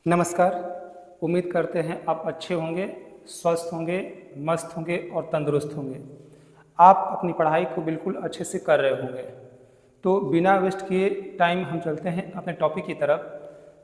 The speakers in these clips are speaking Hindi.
नमस्कार। उम्मीद करते हैं आप अच्छे होंगे, स्वस्थ होंगे, मस्त होंगे और तंदुरुस्त होंगे। आप अपनी पढ़ाई को बिल्कुल अच्छे से कर रहे होंगे। तो बिना वेस्ट किए टाइम हम चलते हैं अपने टॉपिक की तरफ।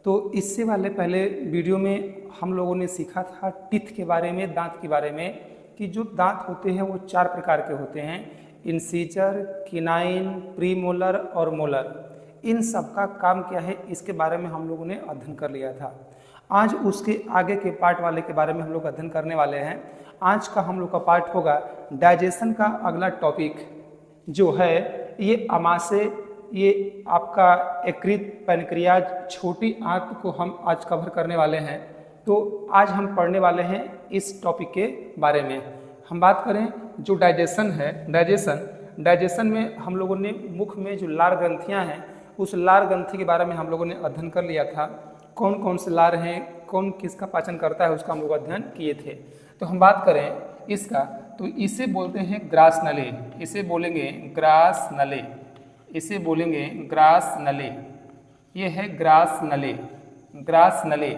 तो इससे वाले पहले वीडियो में हम लोगों ने सीखा था टीथ के बारे में, दांत के बारे में, कि जो दांत होते हैं वो 4 प्रकार के होते हैं: इंसीजर, किनाइन, प्रीमोलर और मोलर। इन सब का काम क्या है इसके बारे में हम लोगों ने अध्ययन कर लिया था। आज उसके आगे के पार्ट वाले के बारे में हम लोग अध्ययन करने वाले हैं। आज का हम लोग का पार्ट होगा डाइजेशन का अगला टॉपिक जो है ये आमाशय, ये आपका यकृत, पैनक्रियाज, छोटी आंत को हम आज कवर करने वाले हैं। तो आज हम पढ़ने वाले हैं इस टॉपिक के बारे में। हम बात करें जो डाइजेशन है, डाइजेशन में हम लोगों ने मुख में जो लार ग्रंथियां हैं उस लार ग्रंथि के बारे में हम लोगों ने अध्ययन कर लिया था। कौन कौन से लार हैं, कौन किसका पाचन करता है, उसका हम लोग अध्ययन किए थे। तो हम बात करें इसका, तो इसे बोलते हैं ग्रास नली, इसे बोलेंगे ग्रास नली, इसे बोलेंगे ग्रास नली। ये है ग्रास नली, ग्रास नली।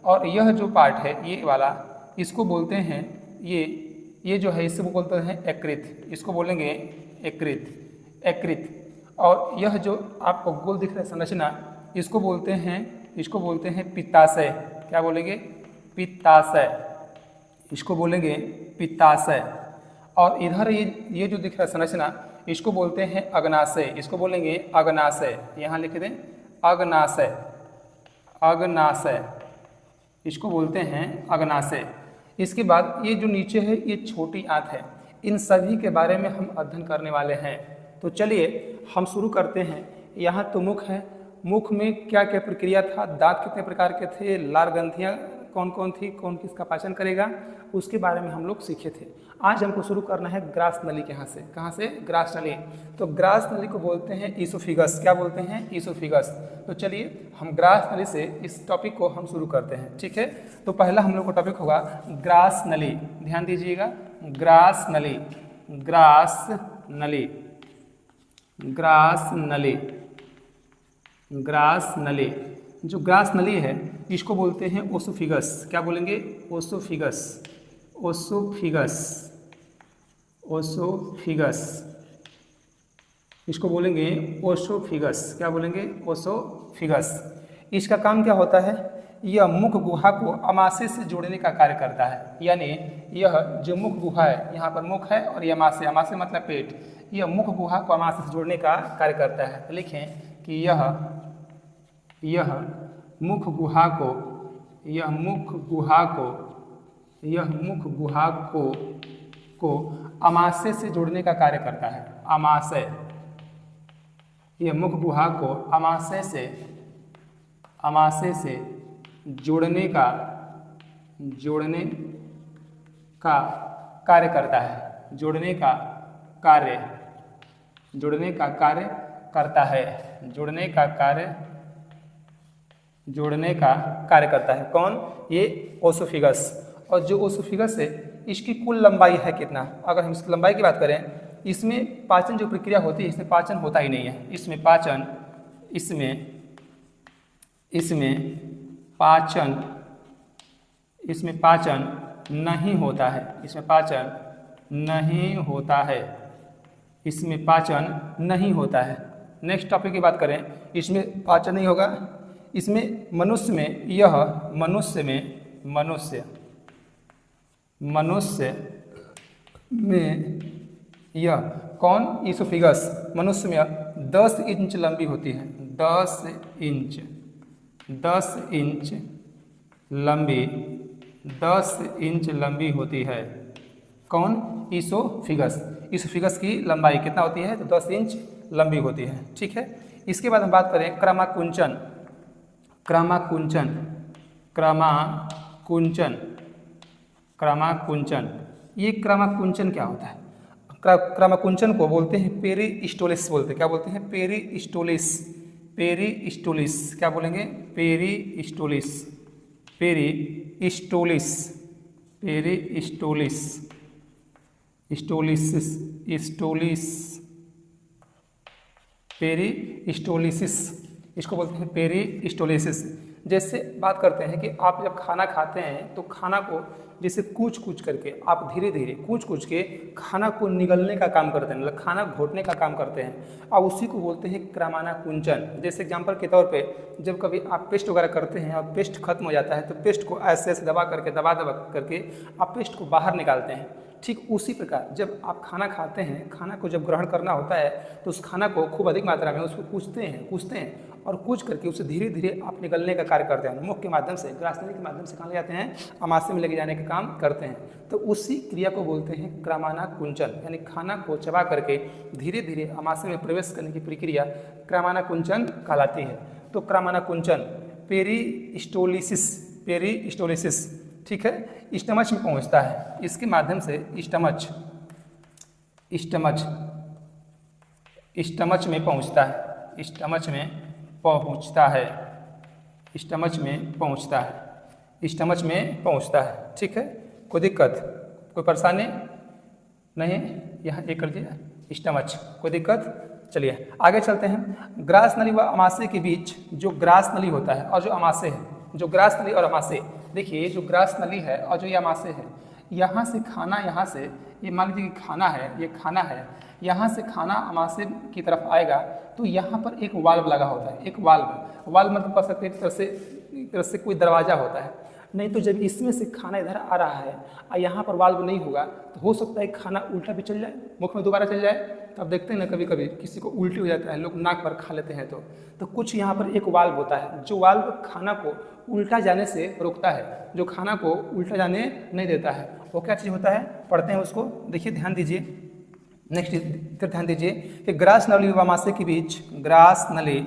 और यह जो पार्ट है ये वाला, इसको बोलते हैं ये जो है इसे वो बोलते हैं यकृत, इसको बोलेंगे यकृत, यकृत। और यह जो आपको गोल दिख रहा है संरचना, इसको बोलते हैं पित्ताशय। क्या बोलेंगे? पित्ताशय, इसको बोलेंगे पित्ताशय। और इधर ये जो दिख रहा है संरचना, इसको बोलते हैं अग्नाशय, इसको बोलेंगे अग्नाशय। यहाँ लिख दें अग्नाशय, अग्नाशय, इसको बोलते हैं अग्नाशय। इसके बाद ये जो नीचे है ये छोटी आंत है। इन सभी के बारे में हम अध्ययन करने वाले हैं। तो चलिए हम शुरू करते हैं। यहाँ तो मुख है, मुख में क्या क्या प्रक्रिया था, दांत कितने प्रकार के थे, लार ग्रंथियाँ कौन कौन थी, कौन किसका पाचन करेगा, उसके बारे में हम लोग सीखे थे। आज हमको शुरू करना है ग्रास नली के। कहाँ से? ग्रास नली। तो ग्रास नली को बोलते हैं ईसोफिगस। क्या बोलते हैं? ईसोफिगस। तो चलिए हम ग्रास नली से इस टॉपिक को हम शुरू करते हैं, ठीक है। तो पहला हम लोग का टॉपिक होगा ग्रास नली। ध्यान दीजिएगा, ग्रास नली, ग्रास नली, ग्रास नली, ग्रास नली। जो ग्रास नली है इसको बोलते हैं ओसोफिगस। क्या बोलेंगे? ओसोफिगस, ओसोफिगस, ओसोफिगस, इसको बोलेंगे ओसोफिगस। क्या बोलेंगे? ओसोफिगस। इसका काम क्या होता है? यह मुख गुहा को आमाशय से जोड़ने का कार्य करता है। यानी यह जो मुख गुहा है, यहाँ पर मुख है और यह आमाशय, आमाशय मतलब पेट, यह मुख गुहा को आमाशय से जोड़ने का कार्य करता है। लिखें कि यह मुख गुहा को, यह मुख गुहा को, यह मुख गुहा को आमाशय से जोड़ने का कार्य करता है। आमाशय, यह मुख गुहा को आमाशय से जोड़ने का कार्य करता है। जोड़ने का कार्य करता है। जोड़ने का कार्य करता है। कौन? ये ओसोफिगस। और जो ओसोफिगस है इसकी कुल लंबाई है कितना? अगर हम इसकी लंबाई की बात करें, इसमें पाचन जो प्रक्रिया होती है इसमें पाचन होता ही नहीं है। इसमें पाचन नहीं होता है। इसमें पाचन नहीं होता है। इसमें पाचन नहीं होता है। नेक्स्ट टॉपिक की बात करें, इसमें पाचन नहीं होगा। इसमें मनुष्य में यह कौन? ईसोफिगस। मनुष्य में 10 इंच लंबी होती है। 10 इंच लंबी होती है। कौन? ईसोफिगस। ईसोफिगस की लंबाई कितना होती है? तो 10 इंच लंबी होती है, ठीक है। इसके बाद हम बात करें क्रमाकुंचन। क्रमाकुंचन, क्रमाकुंचन, क्रमाकुंचन। ये क्रमाकुंचन क्या होता है? क्रमाकुंचन को बोलते हैं पेरिस्टोलिस बोलते हैं। क्या बोलते हैं? पेरिस्टोलिस, पेरिस्टोलिस। क्या बोलेंगे? पेरिस्टोलिस, पेरिस्टोलिस, पेरिस्टोलिस, स्टोलिसिस, स्टोलिस, पेरिस्टोलिसिस, इसको बोलते हैं पेरिस्टोलिसिस। जैसे बात करते हैं कि आप जब खाना खाते हैं तो खाना को जैसे कूच कूच करके आप धीरे धीरे कूच कूच के खाना को निगलने का काम करते हैं, मतलब खाना घोटने का काम करते हैं, और उसी को बोलते हैं क्रमाना कुंचन। जैसे एग्जांपल के तौर पे जब कभी आप पेस्ट वगैरह करते हैं और पेस्ट खत्म हो जाता है तो पेस्ट को ऐसे ऐसे दबा करके आप पेस्ट को बाहर निकालते हैं। ठीक उसी प्रकार जब आप खाना खाते हैं, खाना को जब ग्रहण करना होता है तो उस खाना को खूब अधिक मात्रा में उसको कूचते हैं और कूच करके उसे धीरे धीरे आप निगलने का कार्य करते हैं, मुख के माध्यम से, ग्रासनली के माध्यम से कहाँ ले जाते हैं, अमाशय में लेके जाने का काम करते हैं। तो उसी क्रिया को बोलते हैं क्रमाना कुंचन, यानी खाना को चबा करके धीरे धीरे अमाशय में प्रवेश करने की प्रक्रिया क्रमाना कुंचन कहलाती है। तो क्रमाना कुंचन पेरिस्टोलिसिस, ठीक है, स्टमच में पहुंचता है। इसके माध्यम से स्टमच में पहुंचता है, स्टमच में पहुंचता है, ठीक है। कोई दिक्कत, कोई परेशानी नहीं, यहाँ एक कर दिया स्टमच, कोई दिक्कत। चलिए आगे चलते हैं। ग्रास नली व अमाशय के बीच जो ग्रास नली होता है और जो अमाशय है, जो ग्रास नली और अमाशय, देखिए जो ग्रास नली है और जो ये अमाशय है, यहाँ से खाना, यहाँ से ये मान लीजिए कि खाना है, ये खाना है, यहाँ से खाना अमाशय की तरफ आएगा तो यहाँ पर एक वाल्व लगा होता है, एक वाल्व मतलब कह सकते हैं एक तरह से कोई दरवाज़ा होता है। नहीं तो जब इसमें से खाना इधर आ रहा है और यहाँ पर वाल्व नहीं होगा तो हो सकता है खाना उल्टा भी चल जाए, मुख में दोबारा चल जाए। तो आप देखते हैं ना कभी कभी किसी को उल्टी हो जाता है, लोग नाक पर खा लेते हैं। तो कुछ यहाँ पर एक वाल्व होता है जो वाल्व खाना को उल्टा जाने से रोकता है, जो खाना को उल्टा जाने नहीं देता है। वो क्या चीज़ होता है, पढ़ते हैं उसको, देखिए ध्यान दीजिए। नेक्स्ट इधर ध्यान दीजिए कि ग्रास नली व अमाशय के बीच, ग्रास नली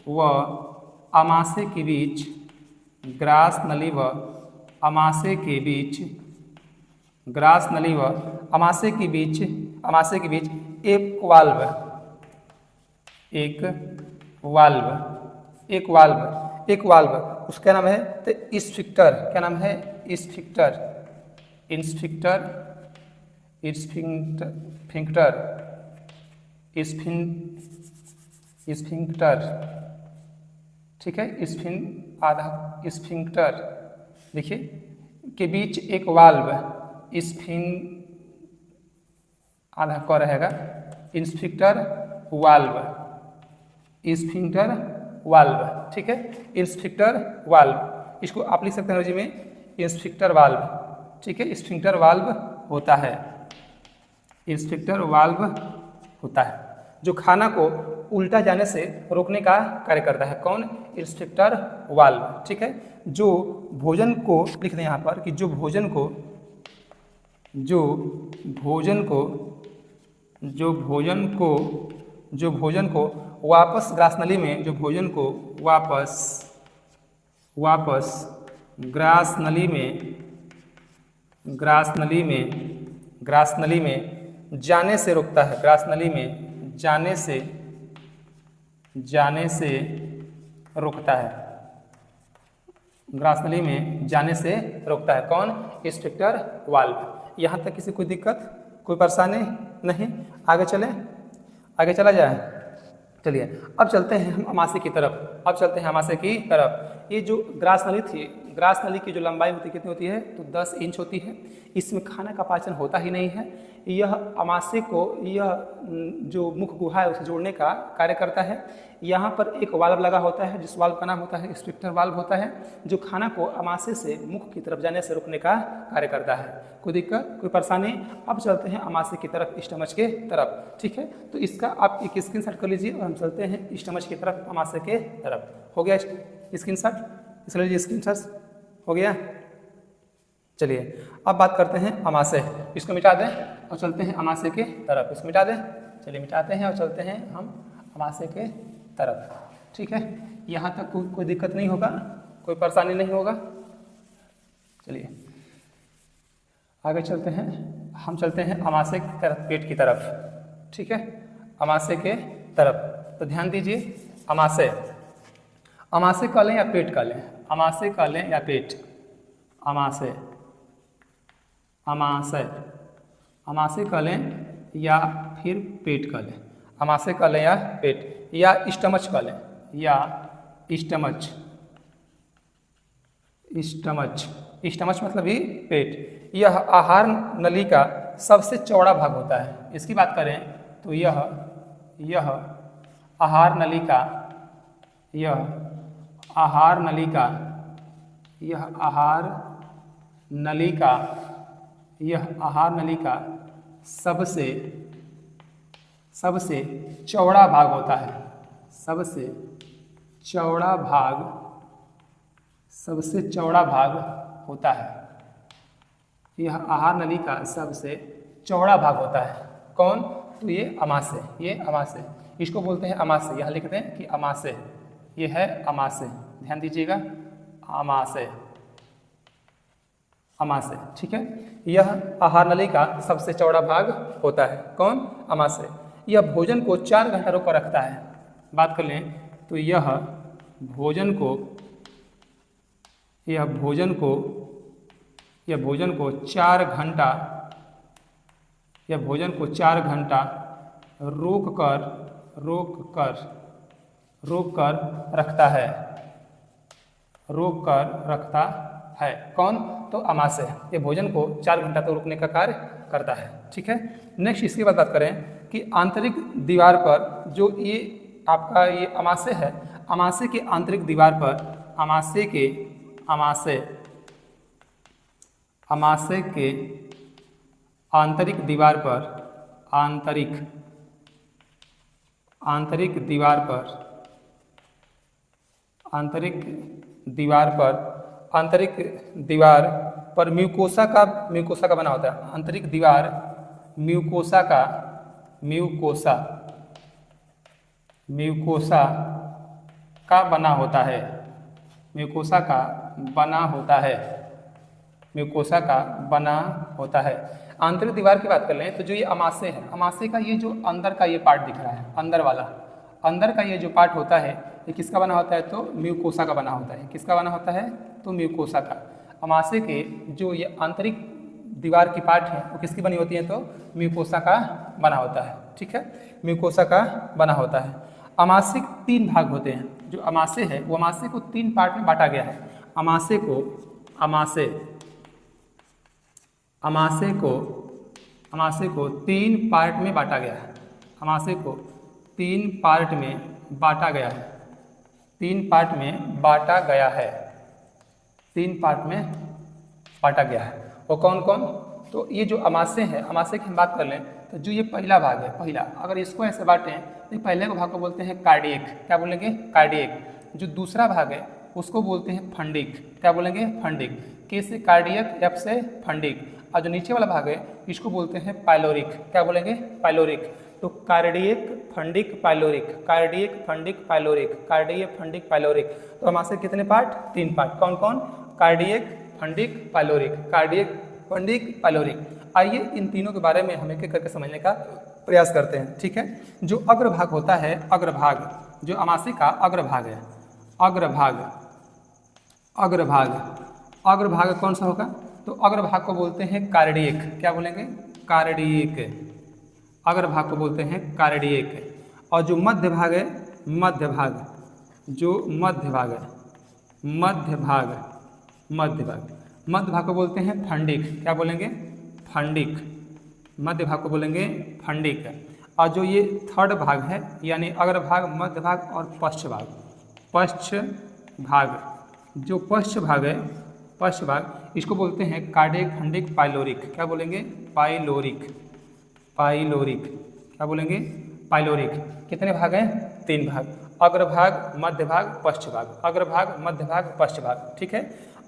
व अमाशय के बीच, ग्रास नली व अमाशय के बीच, ग्रास नली व अमाशय के बीच एक वाल्व उसका नाम है तो स्फिंक्टर। क्या नाम है, स्फिंक्टर, ठीक है, स्फिंक्टर देखिए के बीच एक वाल्व, आधा क रहेगा, स्फिंक्टर वाल्व, ठीक है, स्फिंक्टर वाल्व। इसको आप लिख सकते हैं अंग्रेजी में स्फिंक्टर वाल्व, ठीक है, स्फिंक्टर वाल्व होता है, स्फिंक्टर वाल्व होता है जो खाना को उल्टा जाने से रोकने का कार्य करता है। कौन, स्फिंक्टर वाल्व, ठीक है। जो भोजन को लिख दें यहाँ पर कि जो भोजन को वापस ग्रासनली में, जो भोजन को वापस ग्रासनली में जाने से रोकता है, ग्रासनली में जाने से रोकता है, ग्रासनली में जाने से रोकता है। कौन, स्फिंक्टर वाल्व। यहाँ तक किसी कोई दिक्कत, कोई परेशानी नहीं, आगे चला जाए। चलिए अब चलते हैं हम अमाशय की तरफ। ये जो ग्रास नली थी, ग्रास नली की जो लंबाई होती है कितनी होती है, तो 10 इंच होती है। इसमें खाना का पाचन होता ही नहीं है। यह अमाशय को, यह जो मुख गुहा है उसे जोड़ने का कार्य करता है। यहाँ पर एक वाल्व लगा होता है जिस वाल्व का नाम होता है स्फिंक्टर वाल्व होता है, जो खाना को अमाशय से मुख की तरफ जाने से रोकने का कार्य करता है। कोई दिक्कत, कोई परेशानी। अब चलते हैं अमाशय की तरफ, स्टमच के तरफ, ठीक है। तो इसका आप एक स्क्रीनशॉट कर लीजिए और हम चलते हैं स्टमच की तरफ, अमाशय के तरफ। हो गया स्क्रीनशॉट, इस लीजिए स्क्रीनशॉट, हो गया। चलिए अब बात करते हैं अमाशय, इसको मिटा दें और चलते हैं अमाशय के तरफ। इसको मिटा दें, चलिए मिटाते हैं और चलते हैं हम अमाशय के तरफ, ठीक है। यहाँ तक कोई दिक्कत नहीं होगा, कोई परेशानी नहीं होगा। चलिए आगे चलते हैं, हम चलते हैं अमाशय की तरफ, पेट की तरफ, ठीक है, अमाशय के तरफ। तो ध्यान दीजिए, अमाशय कह लें या पेट कह लें, अमाशय कह लें या पेट, अमाशय कह लें या फिर पेट कह लें। अमाशय कह लें या पेट, या स्टमच कह लें, या स्टमच, स्टमच, स्टमच मतलब ही पेट। यह आहार नली का सबसे चौड़ा भाग होता है। इसकी बात करें तो यह आहार नली का, यह आहार नली का, यह आहार नली का, यह आहार नली का सबसे चौड़ा भाग होता है। सबसे चौड़ा भाग, सबसे चौड़ा भाग होता है। यह आहार नली का सबसे चौड़ा भाग होता है। कौन? तो ये अमाशय, ये अमाशय, इसको बोलते हैं अमाशय। यहाँ लिखते हैं कि अमाशय, ये है अमाशय, ध्यान दीजिएगा, अमाशय, अमाशय, ठीक है। यह आहार नली का सबसे चौड़ा भाग होता है। कौन? अमाशय। यह भोजन को 4 घंटा रोक कर रखता है। बात कर लें तो यह भोजन को 4 घंटा, यह भोजन को 4 घंटा रोक कर रखता है, रोक कर रखता है। कौन? तो अमाशय। ये भोजन को 4 घंटा तक रोकने का कार्य करता है, ठीक है। नेक्स्ट इसके बाद बात करें कि आंतरिक दीवार पर जो ये आपका ये अमाशय है, अमाशय के आंतरिक दीवार पर, अमाशय के आंतरिक दीवार पर, आंतरिक दीवार पर, आंतरिक दीवार पर म्यूकोसा का बना होता है। आंतरिक दीवार म्यूकोसा का बना होता है, म्यूकोसा का बना होता है, म्यूकोसा का बना होता है। आंतरिक दीवार की बात कर लें तो जो ये अमाशय है, अमाशय का ये जो अंदर का ये पार्ट दिख रहा है, अंदर वाला, अंदर का ये जो पार्ट होता है, ये किसका बना होता है? तो म्यूकोसा का बना होता है। किसका बना होता है? तो म्यूकोसा का। अमाशय के जो ये आंतरिक दीवार की पार्ट है वो किसकी बनी होती है? तो म्यूकोसा का बना होता है, ठीक है, म्यूकोसा का बना होता है। अमाशय के 3 भाग होते हैं। जो अमाशय है वो अमाशय को 3 पार्ट में बांटा गया है। अमाशय को 3 पार्ट में बांटा गया है। अमाशय को 3 पार्ट में बांटा गया है, 3 पार्ट में बांटा गया है, 3 पार्ट में बांटा गया है। वो कौन कौन? तो ये जो अमाशय है, अमाशय की हम बात कर लें तो जो ये पहला भाग है, पहला, अगर इसको ऐसे बांटें तो पहले के भाग को बोलते हैं कार्डियक। क्या बोलेंगे? कार्डियक। जो दूसरा भाग है उसको बोलते हैं फंडिक। क्या बोलेंगे? फंडिक। के से कार्डियक, एफ से फंडिक। और जो नीचे वाला भाग है इसको बोलते हैं पाइलोरिक। क्या बोलेंगे? पाइलोरिक। तो cardiac, fundic, pyloric, cardiac, fundic, pyloric, cardiac, fundic, pyloric. तो हमारे कितने पार्ट? 3 पार्ट। कौन कौन? Cardiac, fundic, pyloric, cardiac, fundic, pyloric. आइए इन तीनों के बारे में हम एक एक करके समझने का प्रयास करते हैं, ठीक है। जो अग्रभाग होता है, अग्रभाग, जो अमाशय का अग्रभाग है, अग्रभाग, अग्रभाग, अग्रभाग कौन सा होगा? तो अग्रभाग को बोलते हैं कार्डियक। क्या बोलेंगे? कार्डियक। अग्रभाग को बोलते हैं कार्डियक। और जो मध्य भाग है, मध्य भाग, जो मध्य भाग है, मध्य भाग, मध्य भाग, मध्य भाग को बोलते हैं फंडिक। क्या बोलेंगे? फंडिक। मध्य भाग को बोलेंगे फंडिक। और जो ये थर्ड भाग है, यानी अग्रभाग, मध्य भाग और पश्च भाग, पश्च भाग, जो पश्च भाग है, पश्च भाग, इसको बोलते हैं कार्डियक, फंडिक, पाइलोरिक। क्या बोलेंगे? Pyloric, pyloric. क्या बोलेंगे? पाइलोरिक। कितने भाग हैं? 3 भाग। अग्रभाग, मध्य भाग, पश्च भाग, अग्रभाग, मध्य भाग, पश्च भाग, ठीक है।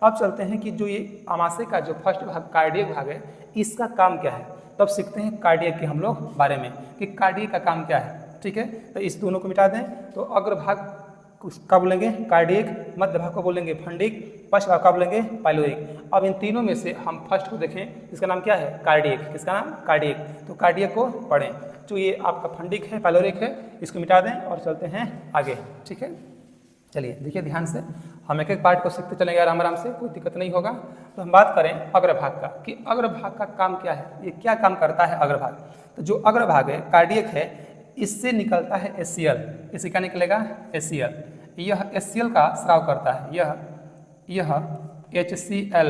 अब चलते हैं कि जो ये अमाशय का जो फर्स्ट भाग कार्डियक भाग है, इसका काम क्या है। तब सीखते हैं कार्डियक के हम लोग बारे में कि कार्डियक का काम क्या है, ठीक है। तो इस दोनों को मिटा दें तो अग्रभाग का बोलेंगे कार्डियक, मध्य भाग को बोलेंगे फंडिक, पश्च भाग का बोलेंगे पाइलोरिक। अब इन तीनों में से हम फर्स्ट को देखें, इसका नाम क्या है? कार्डियक। किसका नाम? कार्डियक। तो कार्डियक को पढ़ें। जो ये आपका फंडिक है, पाइलोरिक है, इसको मिटा दें और चलते हैं आगे, ठीक है। चलिए देखिए ध्यान से, हम एक एक पार्ट को सीखते चलेंगे आराम से, कोई दिक्कत नहीं होगा। तो हम बात करें अग्रभाग का कि अग्रभाग का काम क्या है, ये क्या काम करता है अग्रभाग। तो जो अग्रभाग है कार्डियक है, इससे निकलता है HCl। इससे क्या निकलेगा? HCl। यह HCl का स्राव करता है। यह HCl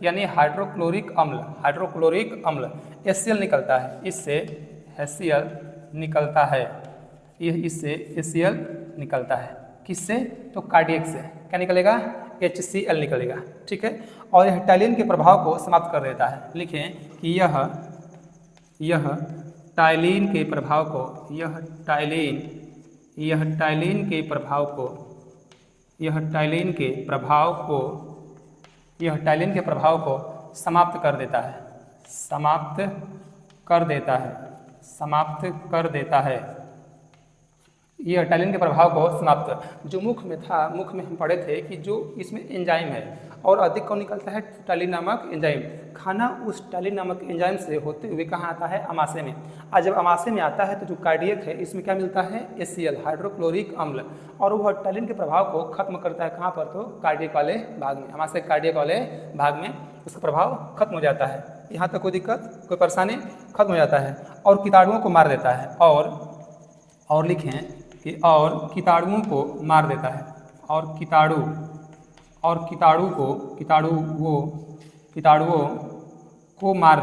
यानी हाइड्रोक्लोरिक अम्ल HCl निकलता है। इससे HCl निकलता है। यह इससे HCl निकलता है। किससे? तो कार्डियक से क्या निकलेगा? HCl निकलेगा। ठीक है। और यह टाइलिन के प्रभाव को समाप्त कर देता है। लिखें कि यह टाइलिन के प्रभाव को समाप्त कर देता है। यह टाइलिन के प्रभाव को समाप्त, जो मुख में हम पढ़े थे कि जो इसमें एंजाइम है और अधिक कौन निकलता है? टाइलिन नामक एंजाइम। खाना उस टाइलिन नामक एंजाइम से होते हुए कहाँ आता है? अमाशय में। और जब अमाशय में आता है तो जो कार्डियक है इसमें क्या मिलता है? HCl हाइड्रोक्लोरिक अम्ल। और वह टाइलिन के प्रभाव को खत्म करता है। कहाँ पर? तो कार्डियक वाले भाग में, अमाशय कार्डियक वाले भाग में उसका प्रभाव खत्म हो जाता है। यहाँ तक कोई दिक्कत, कोई परेशानी? खत्म हो जाता है और कीटाणुओं को मार देता है। और लिखें कि और कीटाणुओं को मार देता है। कीटाणुओं को मार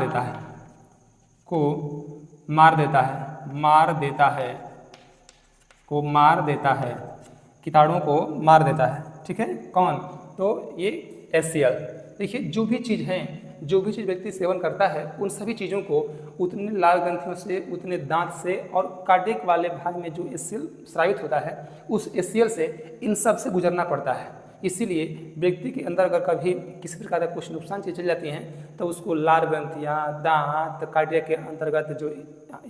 देता है। ठीक है। कौन? तो ये HCl। देखिए जो भी चीज़ व्यक्ति सेवन करता है उन सभी चीज़ों को उतने लाल ग्रंथियों से, उतने दांत से और कार्डियक वाले भाग में जो HCl स्रावित होता है उस HCl से इन सब से गुजरना पड़ता है। इसीलिए व्यक्ति के अंदर अगर कभी किसी प्रकार का कुछ नुकसान चीज़ चल जाती हैं तो उसको लाल ग्रंथियाँ, दांत, कार्डियक के अंतर्गत जो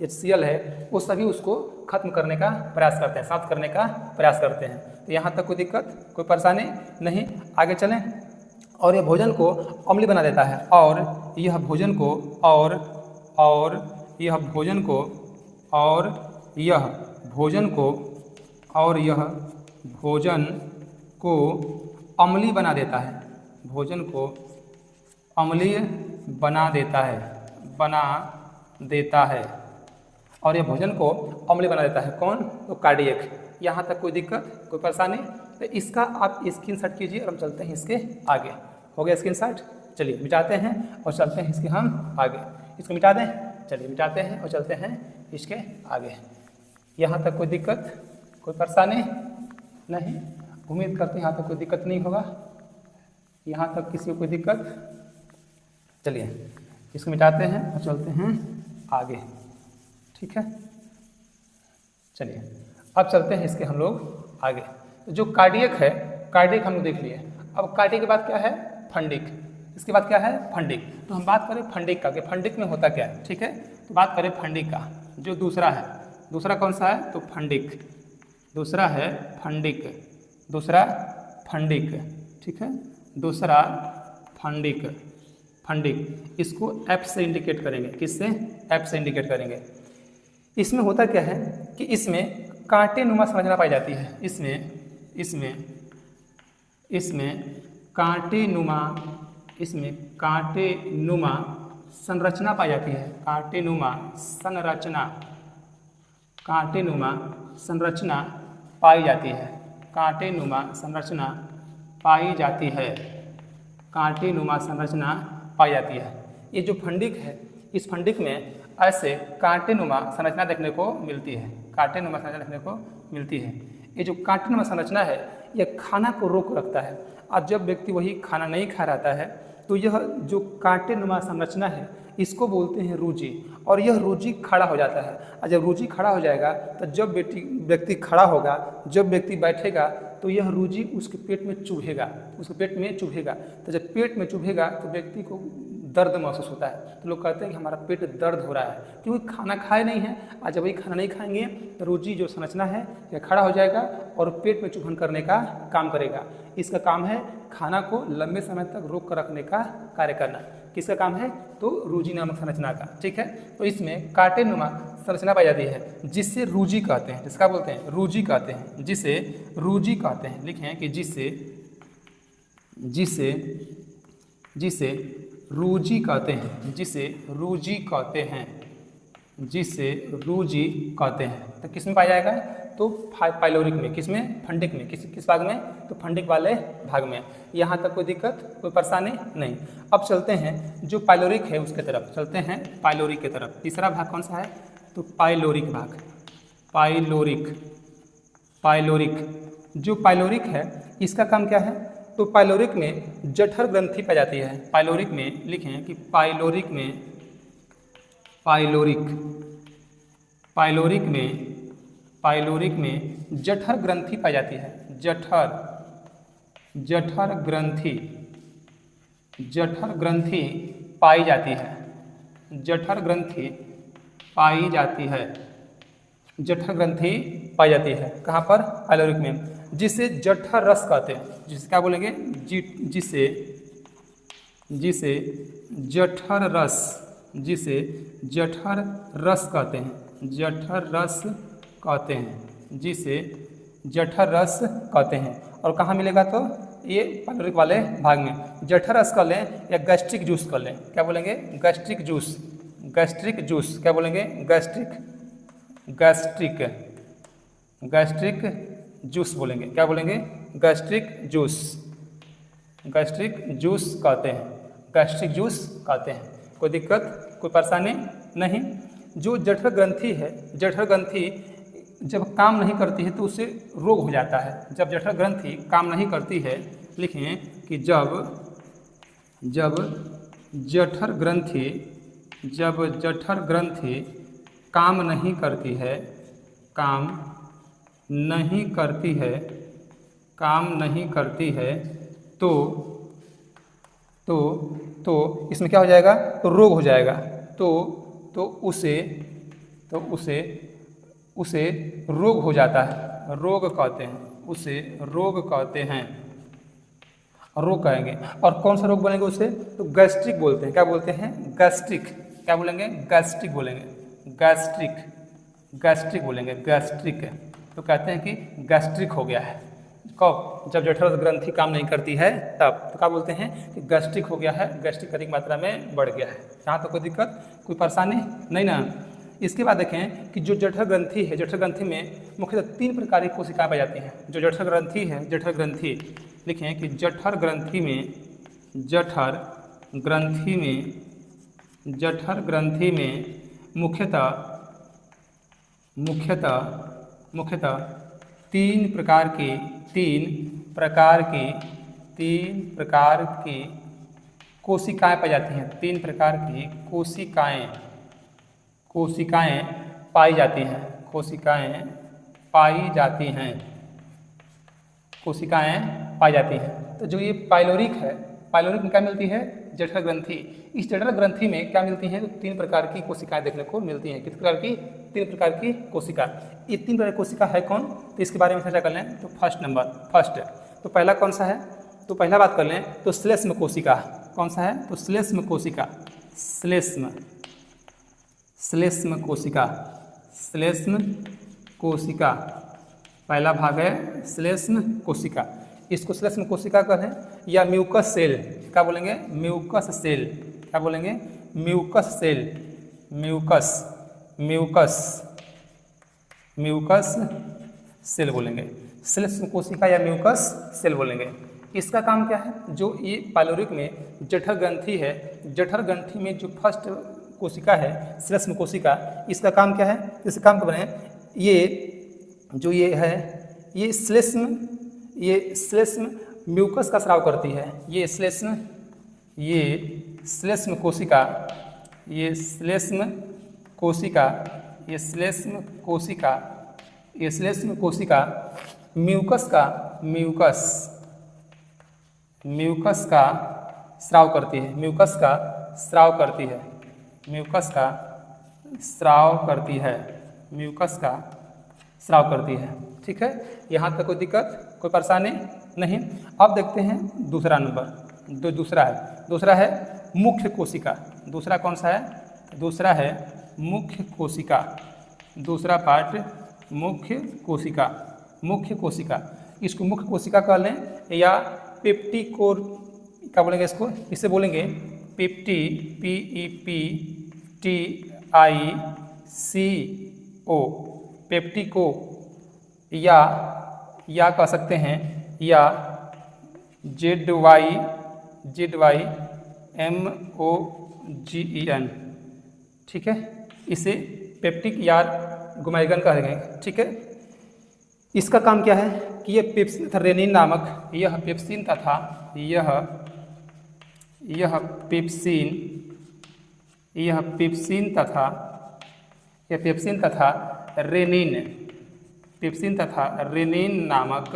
HCl है वो सभी उसको खत्म करने का प्रयास करते हैं, समाप्त करने का प्रयास करते हैं। तो यहाँ तक कोई दिक्कत, कोई परेशानी नहीं? आगे चलें। और यह भोजन को अम्लीय बना देता है। और यह भोजन को अम्लीय बना देता है। और यह भोजन को अम्लीय बना देता है। कौन? तो कार्डियक। यहाँ तक कोई दिक्कत, कोई परेशानी? तो इसका आप स्क्रीनशॉट कीजिए और हम चलते हैं इसके आगे। हो गया स्क्रीनशॉट? चलिए मिटाते हैं और चलते हैं इसके हम आगे। इसको मिटा दें? चलिए मिटाते हैं और चलते हैं इसके आगे। यहाँ तक कोई दिक्कत, कोई परेशानी नहीं? उम्मीद करते हैं यहाँ तक कोई दिक्कत नहीं होगा। यहाँ तक किसी को कोई दिक्कत? चलिए इसको मिटाते हैं और चलते हैं आगे। ठीक है। चलिए अब चलते हैं इसके हम लोग आगे। तो जो कार्डियक है, कार्डियक हम लोग देख लिए। अब कार्डियक के बाद क्या है? फंडिक। इसके बाद क्या है? फंडिक। तो हम बात करें फंडिक का कि फंडिक में होता क्या है। ठीक है। तो बात करें फंडिक का, जो दूसरा है। दूसरा कौन सा है? तो फंडिक। दूसरा है फंडिक। ठीक है। दूसरा फंडिक। इसको F से इंडिकेट करेंगे। किससे? F से इंडिकेट करेंगे। इसमें होता क्या है कि इसमें कांटे नुमा संरचना पाई जाती है। इसमें कांटे नुमा संरचना पाई जाती है। कांटे नुमा संरचना पाई जाती है। कांटे नुमा संरचना पाई जाती है। ये जो फंडिक है, इस फंडिक में ऐसे कांटे नुमा संरचना देखने को मिलती है। ये जो कांटे नुमा संरचना है यह खाना को रोक रखता है। और जब व्यक्ति वही खाना नहीं खा रहता है तो यह जो कांटे नुमा संरचना है इसको बोलते हैं रूजी। और यह रूजी खड़ा हो जाता है। और जब रूजी खड़ा हो जाएगा तो जब व्यक्ति खड़ा होगा, जब व्यक्ति बैठेगा तो यह रूजी उसके पेट में चुभेगा। तो जब पेट में चुभेगा तो व्यक्ति को दर्द महसूस होता है। तो लोग कहते हैं कि हमारा पेट दर्द हो रहा है, क्योंकि खाना खाए नहीं है। और जब वही खाना नहीं खाएंगे तो रूजी जो संरचना है यह खड़ा हो जाएगा और पेट में चुभन करने का काम करेगा। इसका काम है खाना को लंबे समय तक रोक कर रखने का कार्य करना। किसका काम है? तो रूजी नामक संरचना का। ठीक है। तो इसमें कांटे नुमा संरचना पाई जाती है जिससे रूजी कहते हैं। जिसका बोलते हैं रूजी कहते हैं। जिसे रूजी कहते हैं। लिखें कि जिसे रूजी कहते हैं। जिसे रूजी कहते हैं। तो किस में पाया जाएगा? तो पाइलोरिक में। किस में? फंडिक में। किस भाग में? तो फंडिक वाले भाग में। यहाँ तक कोई दिक्कत, कोई परेशानी नहीं। अब चलते हैं जो पाइलोरिक है उसके तरफ, चलते हैं पाइलोरिक की तरफ। तीसरा भाग कौन सा है? तो पाइलोरिक भाग। पाइलोरिक जो पाइलोरिक है इसका काम क्या है? तो पाइलोरिक में जठर ग्रंथि पाई जाती है। पाइलोरिक में लिखें कि पाइलोरिक में जठर ग्रंथि पाई जाती है। जठर ग्रंथि पाई जाती है। जठर ग्रंथि पाई जाती है। कहाँ पर? पाइलोरिक में। जिसे जठर रस कहते हैं। जिसे क्या बोलेंगे? जिसे जठर रस कहते हैं। जिसे जठर रस कहते हैं। और कहाँ मिलेगा? तो ये पाइलोरिक वाले भाग में। जठर रस कर लें या गैस्ट्रिक जूस कर लें। क्या बोलेंगे? Gastric juice. क्या बोलेंगे? गैस्ट्रिक जूस बोलेंगे। क्या बोलेंगे? गैस्ट्रिक जूस कहते हैं। कोई दिक्कत, कोई परेशानी नहीं। जो जठर ग्रंथि है, जठर ग्रंथि जब काम नहीं करती है तो उससे रोग हो जाता है। जब जठर ग्रंथि काम नहीं करती है, लिखें कि जब जठर ग्रंथि काम नहीं करती है तो इसमें क्या हो जाएगा? तो रोग हो जाएगा। तो उसे रोग हो जाता है। रोग कहते हैं। रोग कहेंगे। और कौन सा रोग बोलेंगे उसे? तो गैस्ट्रिक बोलते हैं। क्या बोलते हैं? गैस्ट्रिक। क्या बोलेंगे? गैस्ट्रिक बोलेंगे। गैस्ट्रिक। तो कहते हैं कि गैस्ट्रिक हो गया है। कब? जब जठर ग्रंथि काम नहीं करती है तब। तो क्या बोलते हैं कि गैस्ट्रिक हो गया है, गैस्ट्रिक अधिक मात्रा में बढ़ गया है। यहाँ तो कोई दिक्कत, कोई परेशानी नहीं ना। इसके बाद देखें कि जो जठर ग्रंथि है, जठर ग्रंथि में मुख्यतः 3 प्रकार की कोशिकाएं पाई जाती हैं। जो जठर ग्रंथि है, जठर ग्रंथि लिखें कि जठर ग्रंथि में मुख्यतः 3 प्रकार की कोशिकाएं पाई जाती हैं। 3 प्रकार की कोशिकाएं पाई जाती हैं। तो जो ये पाइलोरिक है, पाइलोरिक में क्या मिलती है? जठर ग्रंथि। इस जठर ग्रंथि में क्या मिलती हैं? तो 3 प्रकार की कोशिकाएं देखने को मिलती हैं। किस प्रकार की? 3 प्रकार की कोशिका। ये 3 प्रकार की कोशिका है कौन? तो इसके बारे में चर्चा कर लें। तो फर्स्ट तो पहला कौन सा है? तो पहला बात कर लें तो श्लेष्म कोशिका। कौन सा है? तो श्लेष्म कोशिका। पहला भाग है श्लेष्म कोशिका। इसको श्लेष्म कोशिका कहें या म्यूकस सेल। क्या बोलेंगे? Mucus cell. क्या बोलेंगे? म्यूकस सेल बोलेंगे। श्लेष्म कोशिका या म्यूकस सेल बोलेंगे। इसका काम क्या है? जो ये पाइलोरिक में जठर ग्रंथि है, जठर ग्रंथि में जो फर्स्ट कोशिका है श्लेष्म कोशिका, इसका काम क्या है? इसका काम क्या है? ये श्लेष्म म्यूकस का स्राव करती है। ये श्लेष्म कोशिका म्यूकस का स्राव करती है। म्यूकस का स्राव करती है। ठीक है, यहाँ तक कोई दिक्कत, कोई परेशानी नहीं। अब देखते हैं दूसरा नंबर। दूसरा है मुख्य कोशिका। दूसरा कौन सा है? दूसरा है मुख्य कोशिका। दूसरा पार्ट मुख्य कोशिका। इसको मुख्य कोशिका कह लें या पेप्टिकोर, क्या बोलेंगे इसको? इसे बोलेंगे PEPTICOR CO, पेप्टिको, या कह सकते हैं या ZYMOGEN, ठीक है, इसे पेप्टिक यार गुमाइगन कहे गए, ठीक है। इसका काम क्या है कि यह पेप्सिन तथा रेनिन नामक यह पेप्सिन तथा रेनिन नामक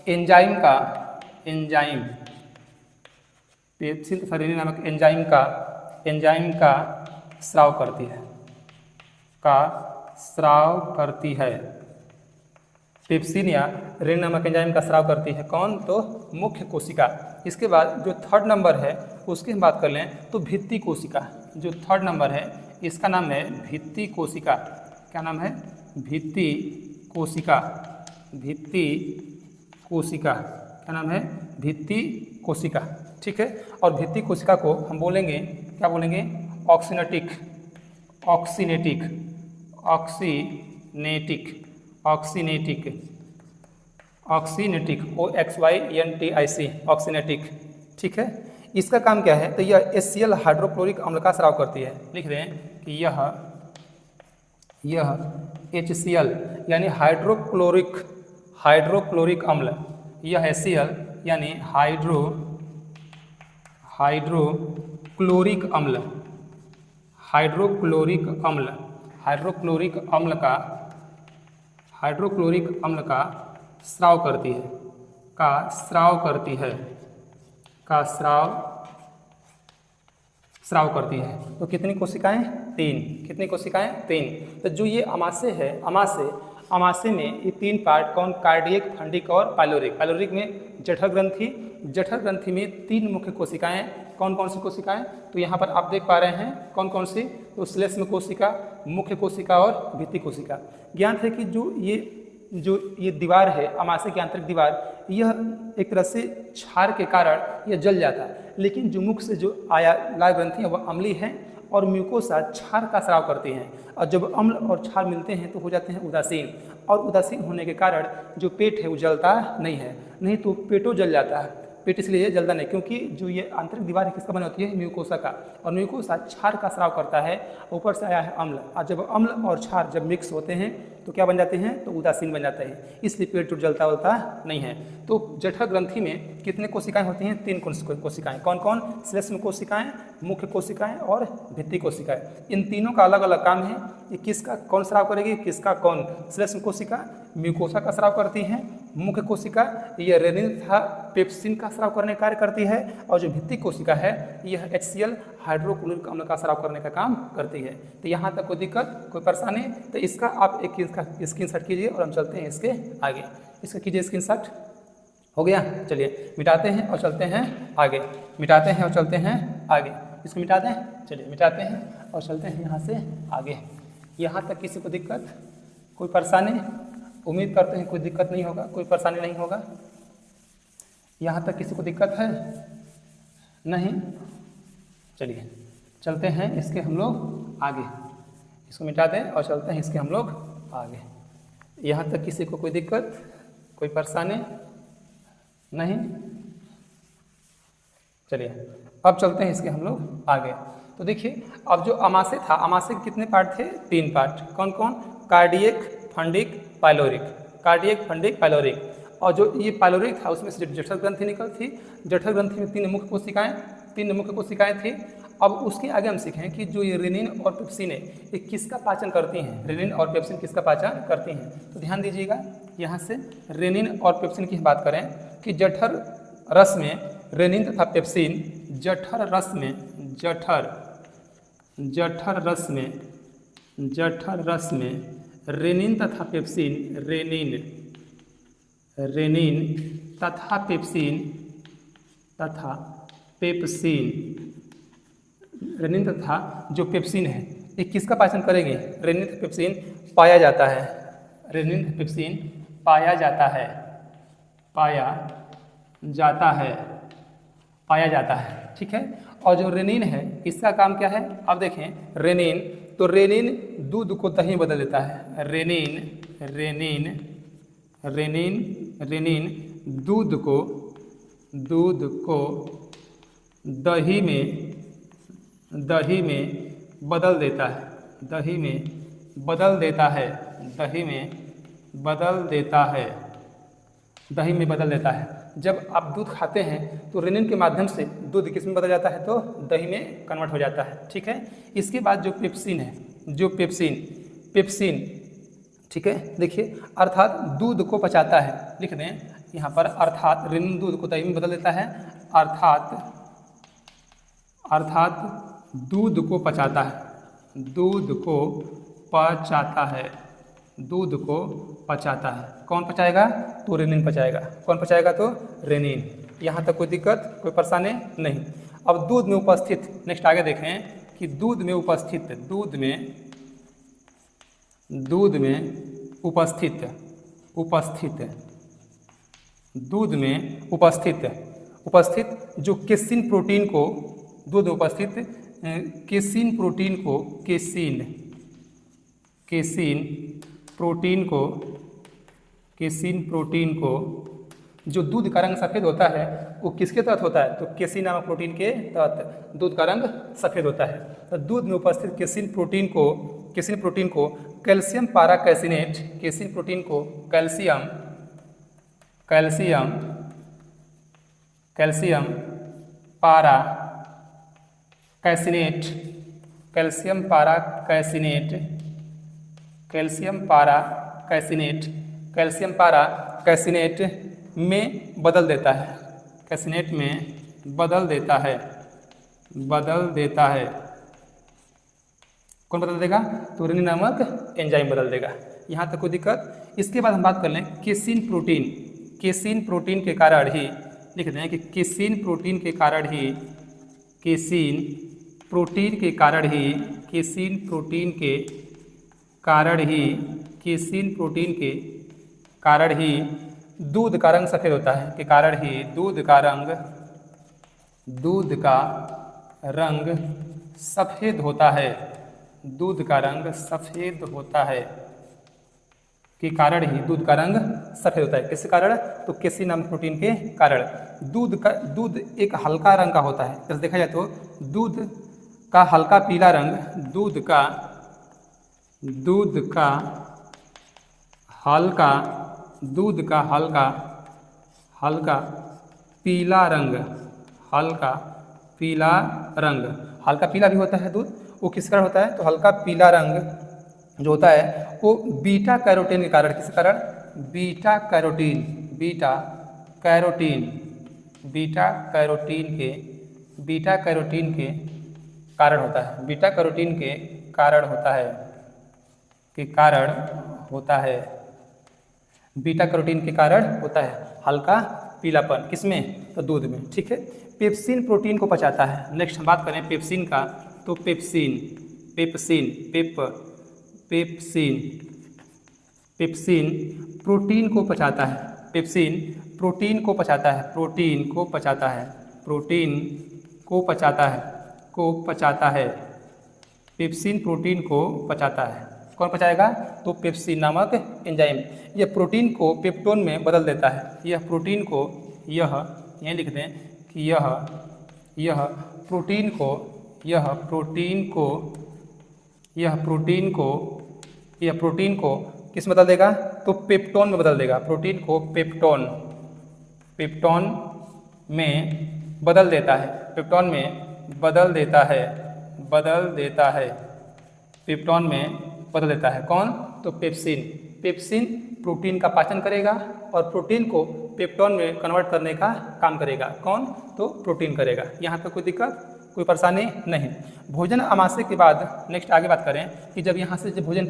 एंजाइम का स्राव करती है, पेप्सिन या रेनिन नामक एंजाइम का स्राव करती है। कौन? तो मुख्य कोशिका। इसके बाद जो थर्ड नंबर है उसकी हम बात कर लें तो भित्ति कोशिका। जो थर्ड नंबर है इसका नाम है भित्ति कोशिका। क्या नाम है? भित्ति कोशिका। क्या नाम है? भित्ति कोशिका, ठीक है। और भित्ति कोशिका को हम बोलेंगे, क्या बोलेंगे? ऑक्सीनेटिक, OXYNTIC, ऑक्सीनेटिक, ठीक है। इसका काम क्या है? तो यह HCl हाइड्रोक्लोरिक अम्ल का स्राव करती है। लिख रहे हैं कि यह HCl यानी हाइड्रोक्लोरिक अम्ल, यह HCl यानी हाइड्रोक्लोरिक अम्ल का स्राव करती है। तो कितनी कोशिकाएं? 3। कितनी कोशिकाएं? 3। तो जो ये अमाशय है, अमाशय में ये 3 पार्ट कौन? कार्डियक, फंडिक और पाइलोरिक। पाइलोरिक में जठर ग्रंथि में 3 मुख्य कोशिकाएं। कौन कौन सी कोशिकाएं? तो यहाँ पर आप देख पा रहे हैं कौन कौन सी? तो श्लेष्म कोशिका, मुख्य कोशिका और भित्ति कोशिका। ज्ञात है कि जो ये दीवार है, अमाशय की आंतरिक दीवार, यह एक तरह से क्षार के कारण यह जल जाता है। लेकिन जो मुख से जो लाल ग्रंथि है वह अम्लीय है और म्यूकोसा क्षार का स्राव करती हैं। और जब अम्ल और क्षार मिलते हैं तो हो जाते हैं उदासीन, और उदासीन होने के कारण जो पेट है वो जलता नहीं है। नहीं तो पेटो जल जाता है। पेट इसलिए जलता नहीं क्योंकि जो ये आंतरिक दीवार है किसका बना होती है? म्यूकोसा का। और म्यूकोसा क्षार का स्राव करता है, ऊपर से आया है अम्ल। और जब अम्ल और क्षार जब मिक्स होते हैं तो क्या बन जाते हैं? तो उदासीन बन जाते हैं। इसलिए पेट जलता नहीं है। तो जठर ग्रंथि में कितने कोशिकाएं होती हैं? 3 कोशिकाएं। कौन कौन? श्लेष्म कोशिकाएं, मुख्य कोशिकाएं और भित्ति कोशिकाएं। इन तीनों का अलग अलग काम है। ये किसका कौन स्राव करेगी? किसका कौन? श्लेष्म कोशिका म्यूकोसा का स्राव करती है, मुख्य कोशिका यह रेनिन तथा पेप्सिन का स्राव करने का कार्य करती है, और जो भित्ति कोशिका है यह HCl हाइड्रोक्लोरिक अम्ल का स्राव करने का काम करती है। तो यहाँ तक कोई दिक्कत, कोई परेशानी? तो इसका आप एक स्क्रीनशॉट कीजिए और हम चलते हैं इसके आगे। इसका कीजिए स्क्रीनशॉट। हो गया? चलिए मिटाते हैं और चलते हैं आगे। इसको मिटा दें। चलिए मिटाते हैं और चलते हैं यहाँ से आगे। यहाँ तक किसी को दिक्कत, कोई परेशानी? उम्मीद करते हैं कोई दिक्कत नहीं होगा, कोई परेशानी नहीं होगा। यहाँ तक किसी को दिक्कत है? नहीं? चलिए चलते हैं इसके हम लोग आगे। इसको मिटा दें और चलते हैं इसके हम लोग आगे। यहाँ तक किसी को कोई दिक्कत, कोई परेशानी नहीं? चलिए अब चलते हैं इसके हम लोग आगे। तो देखिए, अब जो अमाशय था, अमाशय के कितने पार्ट थे? 3 पार्ट। कौन कौन? Cardiac, fundic, pyloric. Cardiac, fundic, pyloric. और जो ये पाइलोरिक था उसमें से जठर ग्रंथि निकल थी। जठर ग्रंथि में 3 मुख्य कोशिकाएं थी। अब उसके आगे हम सीखें कि जो ये रेनिन और पेप्सिन है ये किसका पाचन करती हैं? रेनिन और पेप्सिन किसका पाचन करती हैं? तो ध्यान दीजिएगा, यहाँ से रेनिन और पेप्सिन की बात करें कि जठर रस में रेनिन तथा पेप्सिन, जठर रस में रेनिन तथा पेप्सिन, रेनिन तथा पेप्सिन, रेनिन तथा जो पेप्सिन है ये किसका पाचन करेंगे? रेनिन तथा पेप्सिन पाया जाता है। रेनिन पेप्सिन पाया जाता है, ठीक है। और जो रेनिन है इसका काम क्या है, अब देखें रेनिन, तो रेनिन दूध को दही बदल देता है। रेनिन दूध को दही में बदल देता है। दही में बदल देता है। जब आप दूध खाते हैं तो रेनिन के माध्यम से दूध किस में बदल जाता है, तो दही में कन्वर्ट हो जाता है। ठीक है। इसके बाद जो पेप्सिन है, पेप्सिन ठीक है, देखिए अर्थात दूध को पचाता है। लिख दें यहाँ पर, अर्थात रेनिन दूध को दही में बदल देता है, अर्थात दूध को पचाता है। कौन पचाएगा, तो रेनिन पचाएगा। कौन पचाएगा, तो रेनिन। यहाँ तक कोई दिक्कत, कोई परेशानी नहीं। अब दूध में उपस्थित, नेक्स्ट आगे देखें कि दूध में उपस्थित जो केसिन प्रोटीन को, दूध में उपस्थित केसिन प्रोटीन को जो दूध का रंग सफ़ेद होता है वो किसके तहत होता है, तो केसिन नामक प्रोटीन के तहत दूध का रंग सफ़ेद होता है। तो दूध में उपस्थित केसिन प्रोटीन को कैल्शियम पारा कैसिनेट, केसिन प्रोटीन को कैल्शियम पारा कैसिनेट में बदल देता है। कौन बदल देगा, तो रेनिन नामक एंजाइम बदल देगा। यहाँ तक कोई दिक्कत। इसके बाद हम बात कर लें केसिन प्रोटीन के कारण ही, लिख दें कि केसिन प्रोटीन के कारण ही दूध का रंग सफ़ेद होता है, के कारण ही दूध का रंग सफ़ेद होता है। के कारण ही दूध का रंग सफ़ेद होता है। किसके कारण, तो केसिन नामक प्रोटीन के कारण। दूध एक हल्का रंग का होता है। जैसे देखा जाए तो दूध का हल्का पीला रंग, दूध का हल्का पीला रंग, हल्का पीला भी होता है दूध, वो किस कारण होता है, तो हल्का पीला रंग जो होता है वो बीटा कैरोटीन के कारण। किस कारण, बीटा कैरोटीन के कारण होता है। बीटा कैरोटीन के कारण होता है हल्का पीलापन, किसमें, तो दूध में। ठीक है। पेप्सिन प्रोटीन को पचाता है। नेक्स्ट हम बात करें पेप्सिन का, तो पेप्सिन प्रोटीन को पचाता है। पेप्सिन प्रोटीन को पचाता है। पेप्सिन प्रोटीन को पचाता है। कौन पचाएगा, तो पेप्सिन नामक एंजाइम। यह प्रोटीन को पेप्टोन में बदल देता है। यह प्रोटीन को किस बदल देगा, तो पेप्टोन में बदल देगा। प्रोटीन को पेप्टोन में बदल देता है। कौन, तो पेप्सिन प्रोटीन का पाचन करेगा और प्रोटीन को पेप्टोन में कन्वर्ट करने का काम करेगा। कौन, तो प्रोटीन करेगा। यहाँ पर कोई दिक्कत, कोई परेशानी नहीं। भोजन आमाशय के बाद नेक्स्ट आगे बात करें कि जब यहाँ से भोजन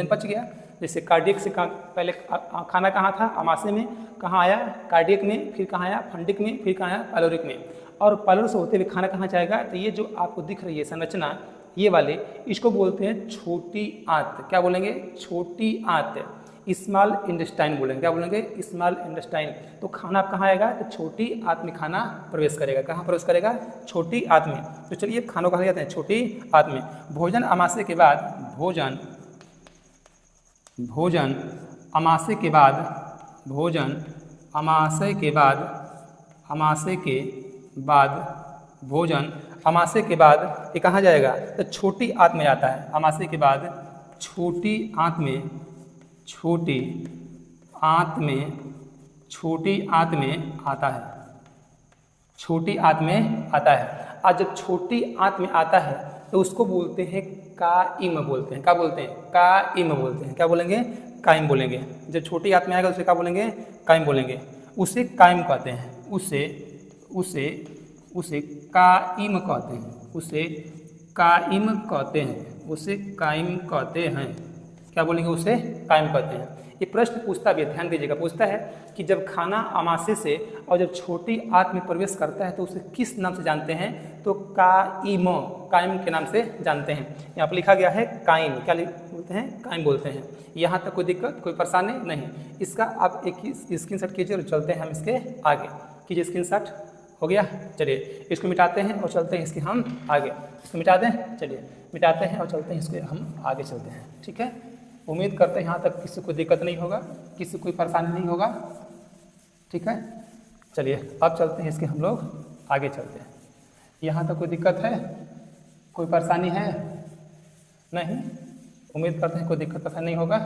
पच गया, जैसे कार्डियक से पहले खाना कहाँ था, आमाशय में, कहाँ आया, कार्डियक में, फिर कहाँ आया, फंडिक में, फिर कहाँ आया, पाइलोरिक में, और पाइलोरिक से होते हुए खाना कहाँ जाएगा, तो ये जो आपको दिख रही है संरचना, ये वाले, इसको बोलते हैं छोटी आंत। क्या बोलेंगे, छोटी आंत। स्मॉल इंटेस्टाइन बोलेंगे। क्या बोलेंगे? Small intestine. तो खाना कहाँ आएगा? तो छोटी आंत में खाना प्रवेश करेगा। कहाँ प्रवेश करेगा? छोटी आंत में। तो चलिए खानों कहाँ जाते हैं? छोटी आंत में। भोजन अमाशय के बाद भोजन अमाशय के बाद भोजन अमाशय के बाद भोजन अमाशय के बाद ये कहाँ जाएगा? तो छोटी आंत में आता है। अमाशय के बाद छोटी आंत में आता है। छोटी आंत में आता है। और जब छोटी आंत में आता है तो उसको बोलते हैं काइम बोलते हैं। क्या बोलते हैं? काइम बोलते हैं। क्या बोलेंगे? काइम बोलेंगे। जब छोटी आंत में आएगा उसे क्या बोलेंगे? काइम बोलेंगे। उसे काइम कहते हैं। उसे काइम कहते हैं। उसे काइम कहते हैं। क्या बोलेंगे? उसे काइम कहते हैं। ये प्रश्न पूछता भी है, ध्यान दीजिएगा। पूछता है कि जब खाना अमाशय से और जब छोटी आंत में प्रवेश करता है तो उसे किस नाम से जानते हैं? तो काइम के नाम से जानते हैं। यहाँ पर लिखा गया है काइम। क्या बोलते हैं? काइम बोलते हैं। यहाँ तक कोई दिक्कत, कोई परेशानी नहीं। इसका आप एक स्क्रीनशॉट कीजिए और चलते हैं हम इसके आगे। कीजिए स्क्रीनशॉट। हो गया? चलिए इसको मिटाते हैं और चलते हैं इसके हम आगे। इसको मिटा दें। चलिए मिटाते हैं और चलते हैं इसके हम आगे चलते हैं। ठीक है, उम्मीद करते हैं यहाँ तक किसी को दिक्कत नहीं होगा, किसी को कोई परेशानी नहीं होगा। ठीक है, चलिए अब चलते हैं इसके हम लोग आगे चलते हैं। यहाँ तक कोई दिक्कत है, कोई परेशानी है? नहीं, उम्मीद करते हैं कोई दिक्कत परेशानी नहीं होगा।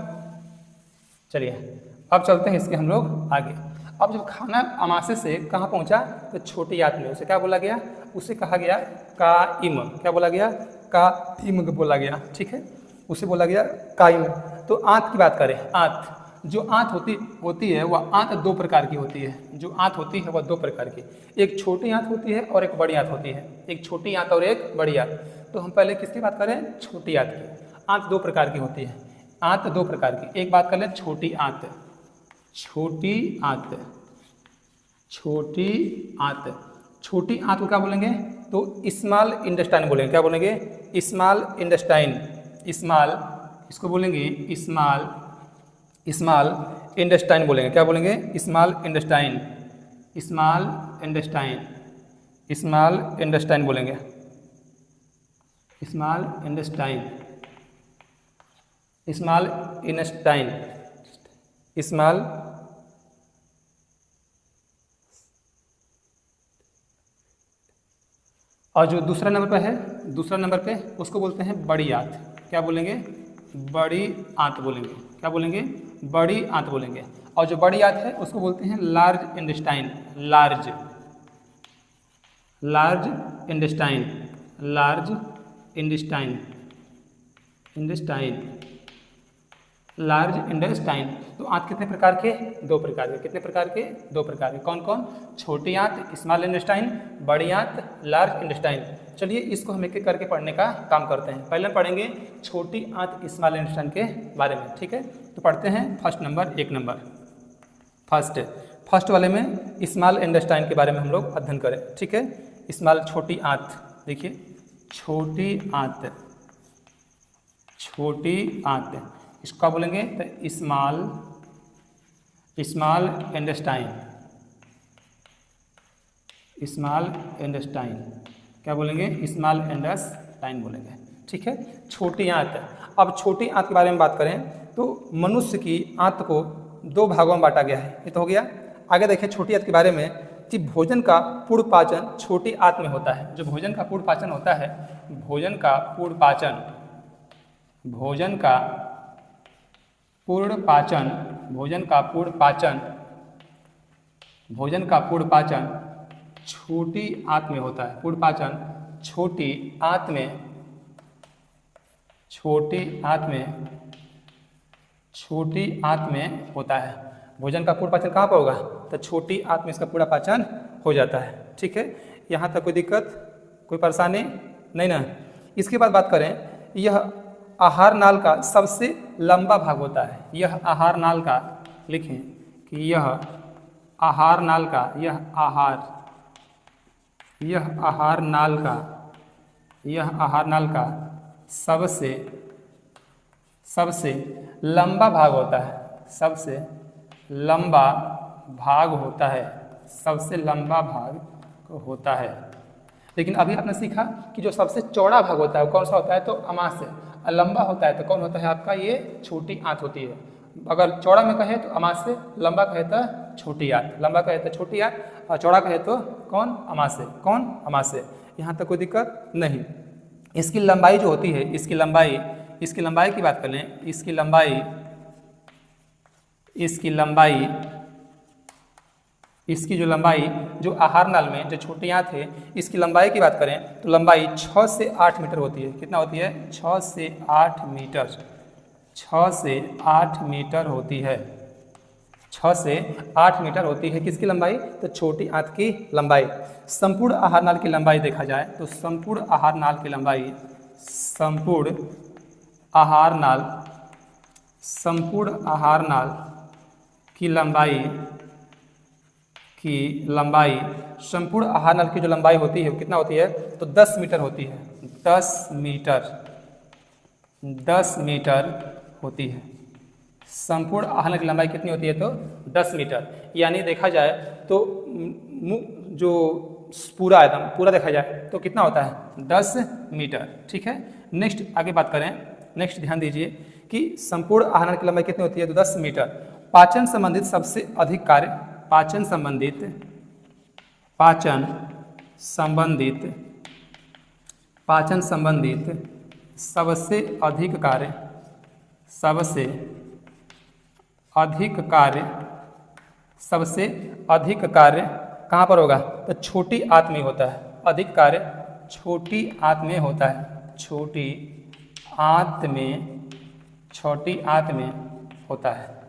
चलिए अब चलते हैं इसके हम लोग आगे। अब जब खाना अमाशय से कहाँ पहुँचा? तो छोटी आंत में। उसे क्या बोला गया? उसे कहा गया काइम। क्या बोला गया? काइम बोला गया। ठीक है, उसे बोला गया काइम। तो आंत की बात करें। आंत, जो आंत होती है वह आंत दो प्रकार की होती है। जो आंत होती है वह दो प्रकार की, एक छोटी आंत होती है और एक बड़ी आंत होती है। एक छोटी आंत और एक बड़ी आंत। तो हम पहले किसकी बात करें? छोटी आंत की। आंत दो प्रकार की होती है। आंत दो प्रकार की। एक बात कर लें छोटी आंत। छोटी आंत को क्या बोलेंगे? तो स्मॉल इंटेस्टाइन बोलेंगे। क्या बोलेंगे? Small intestine. इसको बोलेंगे स्मॉल इंटेस्टाइन बोलेंगे। क्या बोलेंगे? स्मॉल इंटेस्टाइन बोलेंगे। और जो दूसरा नंबर पे उसको बोलते हैं बड़ी आंत। क्या बोलेंगे? बड़ी आंत बोलेंगे। क्या बोलेंगे? बड़ी आंत बोलेंगे। और जो बड़ी आंत है उसको बोलते हैं लार्ज इंटेस्टाइन। Large intestine. तो आंत कितने प्रकार के? दो प्रकार के। कितने प्रकार के? दो प्रकार के। कौन कौन? छोटी आंत स्मॉल इंटेस्टाइन, बड़ी आंत लार्ज इंटेस्टाइन। चलिए इसको हम एक एक करके पढ़ने का काम करते हैं। पहले पढ़ेंगे छोटी आंत स्मॉल इंटेस्टाइन के बारे में। ठीक है, तो पढ़ते हैं एक नंबर फर्स्ट वाले में स्मॉल इंटेस्टाइन के बारे में हम लोग अध्ययन करें। ठीक है, स्मॉल छोटी आंत। देखिए छोटी आंत इसको क्या बोलेंगे? तो स्मॉल इंटेस्टाइन। क्या बोलेंगे? स्मॉल इंटेस्टाइन बोलेंगे। ठीक है, छोटी आंत। अब छोटी आंत के बारे में बात करें तो मनुष्य की आंत को दो भागों में बांटा गया है। ये तो हो गया। आगे देखें छोटी आंत के बारे में कि भोजन का पूर्ण पाचन छोटी आंत में होता है। जो भोजन का पूर्ण पाचन होता है, भोजन का पूर्ण पाचन छोटी आंत में होता है। पूर्ण पाचन छोटी आंत में होता है। भोजन का पूर्ण पाचन कहाँ पर होगा? तो छोटी आंत में इसका पूरा पाचन हो जाता है। ठीक है, यहाँ तक कोई दिक्कत, कोई परेशानी नहीं ना। इसके बाद बात करें, यह आहार नाल का सबसे लंबा भाग होता है। यह आहार नाल का, लिखें कि यह आहार नाल का सबसे लंबा भाग होता है। सबसे लंबा भाग होता है, सबसे लंबा भाग होता है। लेकिन अभी आपने सीखा कि जो सबसे चौड़ा भाग होता है वो कौन सा होता है, तो अमाशय। और लंबा होता है तो कौन होता है आपका, ये छोटी आंत होती है। अगर चौड़ा में कहे तो अमाशय, लंबा कहे तो छोटी आंत, लंबा कहे तो छोटी आंत और चौड़ा कहे तो कौन, अमाशय। कौन, अमाशय। यहाँ तक कोई दिक्कत नहीं। इसकी लंबाई जो होती है, इसकी लंबाई की बात कर लें, इसकी जो लंबाई जो आहार नाल में जो छोटी आंत है, इसकी लंबाई की बात करें तो लंबाई 6 से 8 मीटर होती है। कितना होती है, 6 से 8 मीटर, 6 से 8 मीटर होती है, 6 से 8 मीटर होती है। किसकी लंबाई, तो छोटी आंत की लंबाई। संपूर्ण आहार नाल की लंबाई देखा जाए तो संपूर्ण आहार नाल की लंबाई, संपूर्ण आहार नाल की लंबाई, संपूर्ण आहार नल की जो लंबाई होती है वो कितना होती है, तो 10 मीटर होती है, 10 मीटर होती है। संपूर्ण आहार नल की लंबाई कितनी होती है, तो 10 मीटर। यानी देखा जाए तो जो पूरा देखा जाए तो कितना होता है, 10 मीटर। ठीक है, नेक्स्ट आगे बात करें। नेक्स्ट ध्यान दीजिए कि संपूर्ण आहार नल की लंबाई कितनी होती है, तो 10 मीटर। पाचन संबंधित सबसे अधिक कार्य, पाचन संबंधित सबसे अधिक कार्य कहाँ पर होगा, तो छोटी आंत में होता है। अधिक कार्य छोटी आंत में होता है, छोटी आंत में होता है,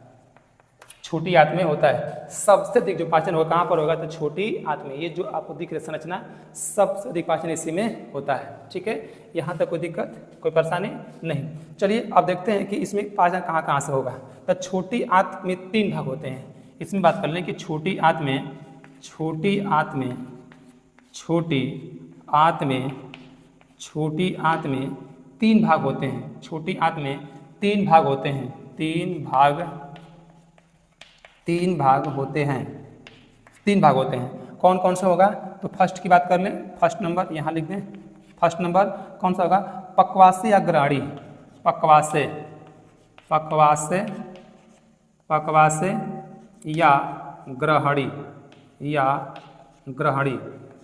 छोटी आंत में होता है। सबसे अधिक जो पाचन होगा कहाँ पर होगा, तो छोटी आंत में। ये जो आपको दिख रही संरचना, सबसे अधिक पाचन इसी में होता है। ठीक है, यहाँ तक कोई दिक्कत, कोई परेशानी नहीं। चलिए अब देखते हैं कि इसमें पाचन कहाँ से होगा। तो छोटी आंत में 3 भाग होते हैं। इसमें बात कर लें कि छोटी आंत में 3 भाग होते हैं। छोटी आंत में 3 भाग होते हैं, 3 भाग होते हैं। कौन कौन सा होगा, तो फर्स्ट की बात कर लें। फर्स्ट नंबर यहाँ लिख दें। फर्स्ट नंबर कौन सा होगा, पक्वाशय या ग्रहणी। पक्वाशय या ग्रहणी,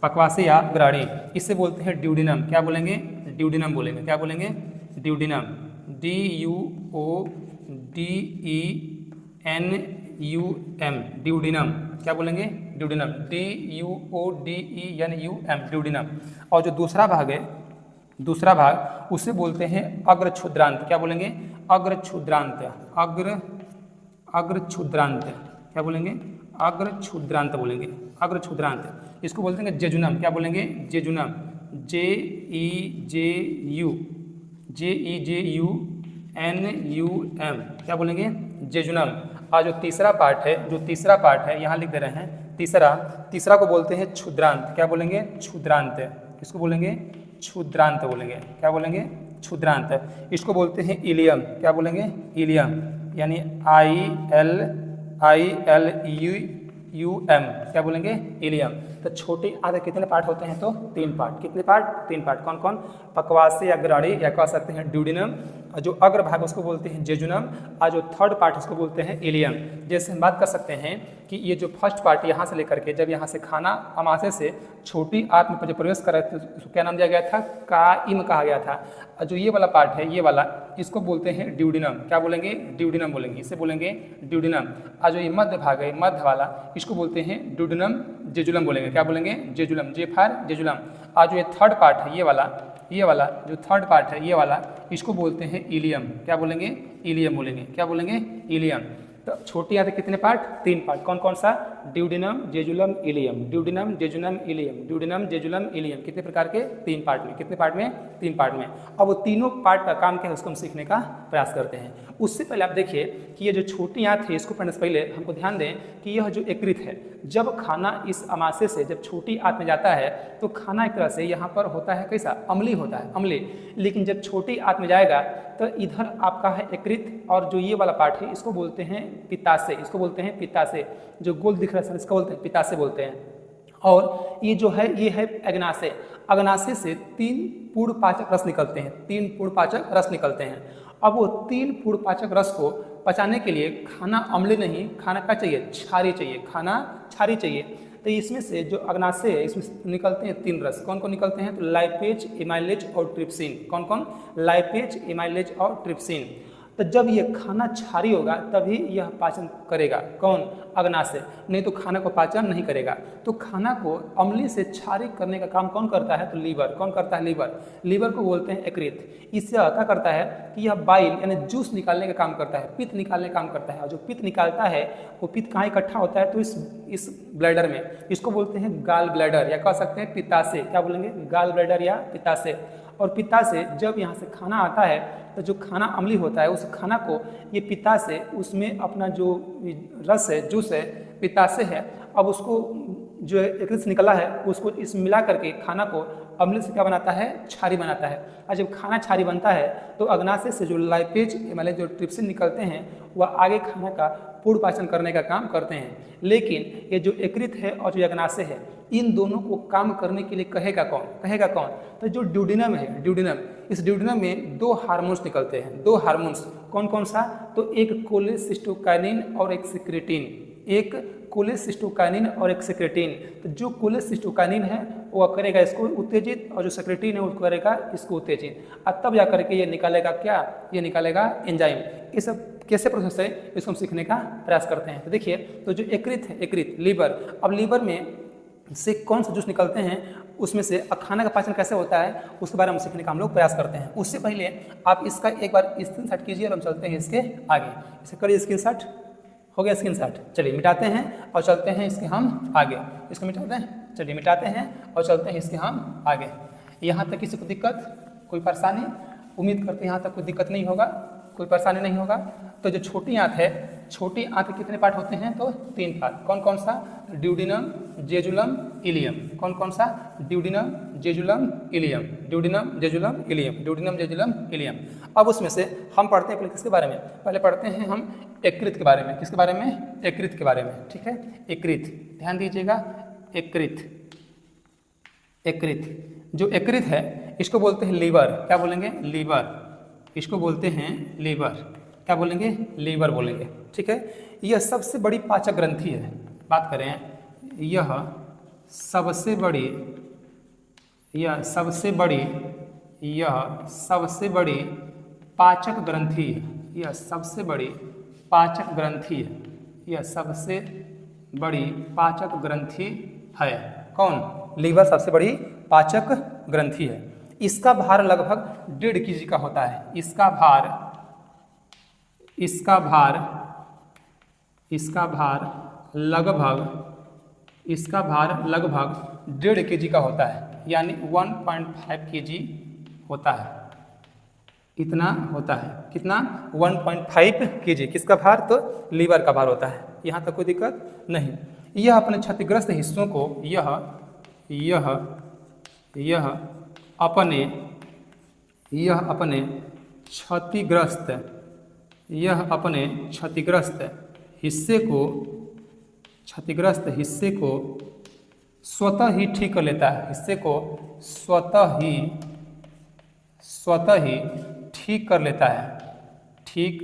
पक्वाशय या ग्रहणी। इसे बोलते हैं ड्यूडिनम। क्या बोलेंगे, ड्यूडिनम बोलेंगे। क्या बोलेंगे, ड्यूडिनम, DUODENUM, ड्यूडिनम। क्या बोलेंगे, ड्यूडिनम, DUODENUM, ड्यूडिनम। और जो दूसरा भाग उसे बोलते हैं अग्रछुद्रांत। क्या बोलेंगे, अग्रछुद्रांत। क्या बोलेंगे, अग्रछुद्रांत बोलेंगे, अग्रछुद्रांत। इसको बोलते हैं जेजुनम। क्या बोलेंगे, जेजुनम, JEJUNUM। क्या बोलेंगे, जेजुनम। और जो तीसरा पार्ट है यहाँ लिख दे रहे हैं। तीसरा को बोलते हैं क्षुद्रांत। क्या बोलेंगे, क्षुद्रांत। किसको बोलेंगे, क्षुद्रांत बोलेंगे। क्या बोलेंगे, क्षुद्रांत। इसको बोलते हैं इलियम। क्या बोलेंगे, इलियम, यानी ILILUM। क्या बोलेंगे, इलियम। तो छोटी आंत के कितने पार्ट होते हैं, तो 3 पार्ट। कितने पार्ट, 3 पार्ट। कौन कौन, पक्वाशय या ग्रहणी, या कह सकते हैं ड्यूडिनम। और जो अग्र भाग उसको बोलते हैं जेजुनम, और जो थर्ड पार्ट उसको बोलते हैं इलियम। जैसे हम बात कर सकते हैं कि ये जो फर्स्ट पार्ट यहाँ से लेकर के जब यहाँ से खाना अमाशय से छोटी आंत में जब प्रवेश कर रहे थे उसको क्या नाम दिया गया था, काइम कहा गया था। और जो ये वाला पार्ट है, ये वाला, इसको बोलते हैं ड्यूडिनम। क्या बोलेंगे, ड्यूडिनम बोलेंगे, इसे बोलेंगे ड्यूडिनम। और जो ये मध्य भाग है, मध्य वाला, इसको बोलते हैं ड्यूडिनम जेजुलम बोलेंगे। क्या बोलेंगे, जेजुलम, जे फॉर जेजुलम। और जो ये थर्ड पार्ट है, ये वाला जो थर्ड पार्ट है, ये वाला, इसको बोलते हैं इलियम। क्या बोलेंगे, इलियम बोलेंगे। क्या बोलेंगे, इलियम। तो छोटी आंत कितने पार्ट, 3 पार्ट। कौन कौन सा, duodenum, jejunum, ileum, duodenum, jejunum, ileum, duodenum, jejunum, ileum. कितने प्रकार के, 3 पार्ट में। कितने पार्ट में, 3 पार्ट में। अब वो तीनों पार्ट का काम क्या है उसको हम सीखने का प्रयास करते हैं। उससे पहले आप देखिए कि ये जो छोटी आंत है, इसको पढ़ने से पहले हमको ध्यान दें कि यह जो यकृत है, जब खाना इस आमाशय से जब छोटी आंत में जाता है तो खाना एक तरह से यहाँ पर होता है कैसा, अम्लीय होता है, अम्लीय। लेकिन जब छोटी आंत में जाएगा तो इधर आपका है यकृत, और जो ये वाला पार्ट है इसको बोलते हैं पित्ताशय, इसको बोलते हैं पित्ताशय। जो गोल दिख रहा है इसको बोलते हैं पित्ताशय बोलते हैं। और ये जो है ये है अग्नाशय। अग्नाशय से 3 पूर्णपाचक रस निकलते हैं, 3 पूर्णपाचक रस निकलते हैं। अब वो 3 पूर्णपाचक रस को पचाने के लिए खाना अम्लीय नहीं, खाना क्या चाहिए, क्षारीय चाहिए, खाना क्षारीय चाहिए। तो इसमें से जो अग्नाशय है इसमें निकलते हैं 3 रस। कौन कौन निकलते हैं, तो लाइपेज, एमाइलेज और ट्रिप्सिन। कौन कौन, लाइपेज, एमाइलेज और ट्रिप्सिन। तो जब ये खाना क्षारीय होगा तभी यह पाचन करेगा, कौन, अग्नाशय, नहीं तो खाना को पाचन नहीं करेगा। तो खाना को अम्लीय से क्षारीय करने का काम कौन करता है, तो लीवर। कौन करता है, लीवर। लीवर को बोलते हैं यकृत। इससे क्या करता है कि यह बाइल यानी जूस निकालने का काम करता है, पित्त निकालने का काम करता है। और जो पित्त निकालता है वो पित्त कहाँ इकट्ठा होता है, तो इस ब्लैडर में। इसको बोलते हैं गाल ब्लैडर, या कह सकते हैं पित्ताशय। क्या बोलेंगे, गाल ब्लैडर या पित्ताशय। और पित्ताशय जब यहाँ से खाना आता है तो जो खाना अम्लीय होता है उस खाना को ये पित्ताशय उसमें अपना जो रस है, जूस है, पित्ताशय है, अब उसको जो यकृत से निकला है उसको इस मिला करके खाना को अम्लीय से क्या बनाता है, क्षारीय बनाता है। और जब खाना क्षारीय बनता है तो अग्नाशय से जो लाइपेज, एमाइलेज, जो ट्रिप्सिन निकलते हैं वह आगे खाना का पूर्ण पाचन करने का काम करते हैं। लेकिन ये जो यकृत है और जो अग्नाशय है इन दोनों को काम करने के लिए कहेगा कौन, कहेगा कौन, तो जो ड्यूडिनम है, ड्यूडिनम, इस ड्यूडिनम में 2 हार्मोन्स निकलते हैं, 2 हार्मोन्स। कौन कौन सा, तो एक कोलेसिस्टोकाइनिन और एक सिक्रेटिन, एक कोलेसिस्टोकाइनिन और एक सिक्रेटिन। तो जो कोलेसिस्टोकाइनिन है वो करेगा इसको उत्तेजित और जो सिक्रेटिन है वो करेगा इसको उत्तेजित, और तब जाकर के ये निकालेगा क्या, ये निकालेगा एंजाइम। ये सब कैसे प्रोसेस है इसको हम सीखने का प्रयास करते हैं। तो देखिए, तो जो यकृत है, यकृत, लीवर, अब लीवर में से कौन सा जूस निकलते हैं उसमें से खाना का पाचन कैसे होता है उसके बारे में सीखने का हम लोग प्रयास करते हैं। उससे पहले आप इसका एक बार स्क्रीनशॉट कीजिए और हम चलते हैं इसके आगे। इसे करिए स्क्रीनशॉट, हो गया स्क्रीनशॉट। चलिए मिटाते हैं और चलते हैं इसके हम आगे। इसको मिटाते हैं, चलिए मिटाते हैं और चलते हैं इसके हम आगे। यहाँ तक किसी को दिक्कत, कोई परेशानी, उम्मीद करते हैं यहाँ तक कोई दिक्कत नहीं होगा, कोई परेशानी नहीं होगा। तो जो छोटी आंत है, छोटी आंत के कितने पार्ट होते हैं, तो 3 पार्ट। कौन कौन सा, ड्यूडिनम, जेजुलम, इलियम। कौन कौन सा, duodenum, jejunum, ileum, duodenum, jejunum, ileum, duodenum, jejunum, ileum. अब उसमें से हम पढ़ते हैं पहले किसके बारे में, पहले पढ़ते हैं हम यकृत के बारे में। किसके बारे में, यकृत के बारे में, ठीक है। यकृत, ध्यान दीजिएगा, यकृत, यकृत, जो यकृत है इसको बोलते हैं लीवर। क्या बोलेंगे, लीवर, इसको बोलते हैं लीवर। क्या बोलेंगे, लीवर बोलेंगे, ठीक है। यह सबसे बड़ी पाचक ग्रंथि है। बात करें, यह सबसे बड़ी, यह सबसे बड़ी, यह सबसे बड़ी पाचक ग्रंथि है, यह सबसे बड़ी पाचक ग्रंथि है, यह सबसे बड़ी पाचक ग्रंथि है। कौन, लीवर सबसे बड़ी पाचक ग्रंथि है। इसका भार लगभग 1.5 kg का होता है। इसका भार, इसका भार, इसका भार लगभग, इसका भार लगभग 1.5 kg का होता है, यानी 1.5 kg होता है। इतना होता है, कितना, 1.5 kg किसका भार, तो लीवर का भार होता है। यहाँ तक कोई दिक्कत नहीं। यह अपने क्षतिग्रस्त हिस्सों को क्षतिग्रस्त हिस्से को स्वतः ही ठीक कर लेता है। हिस्से को स्वतः ही ठीक कर लेता है, ठीक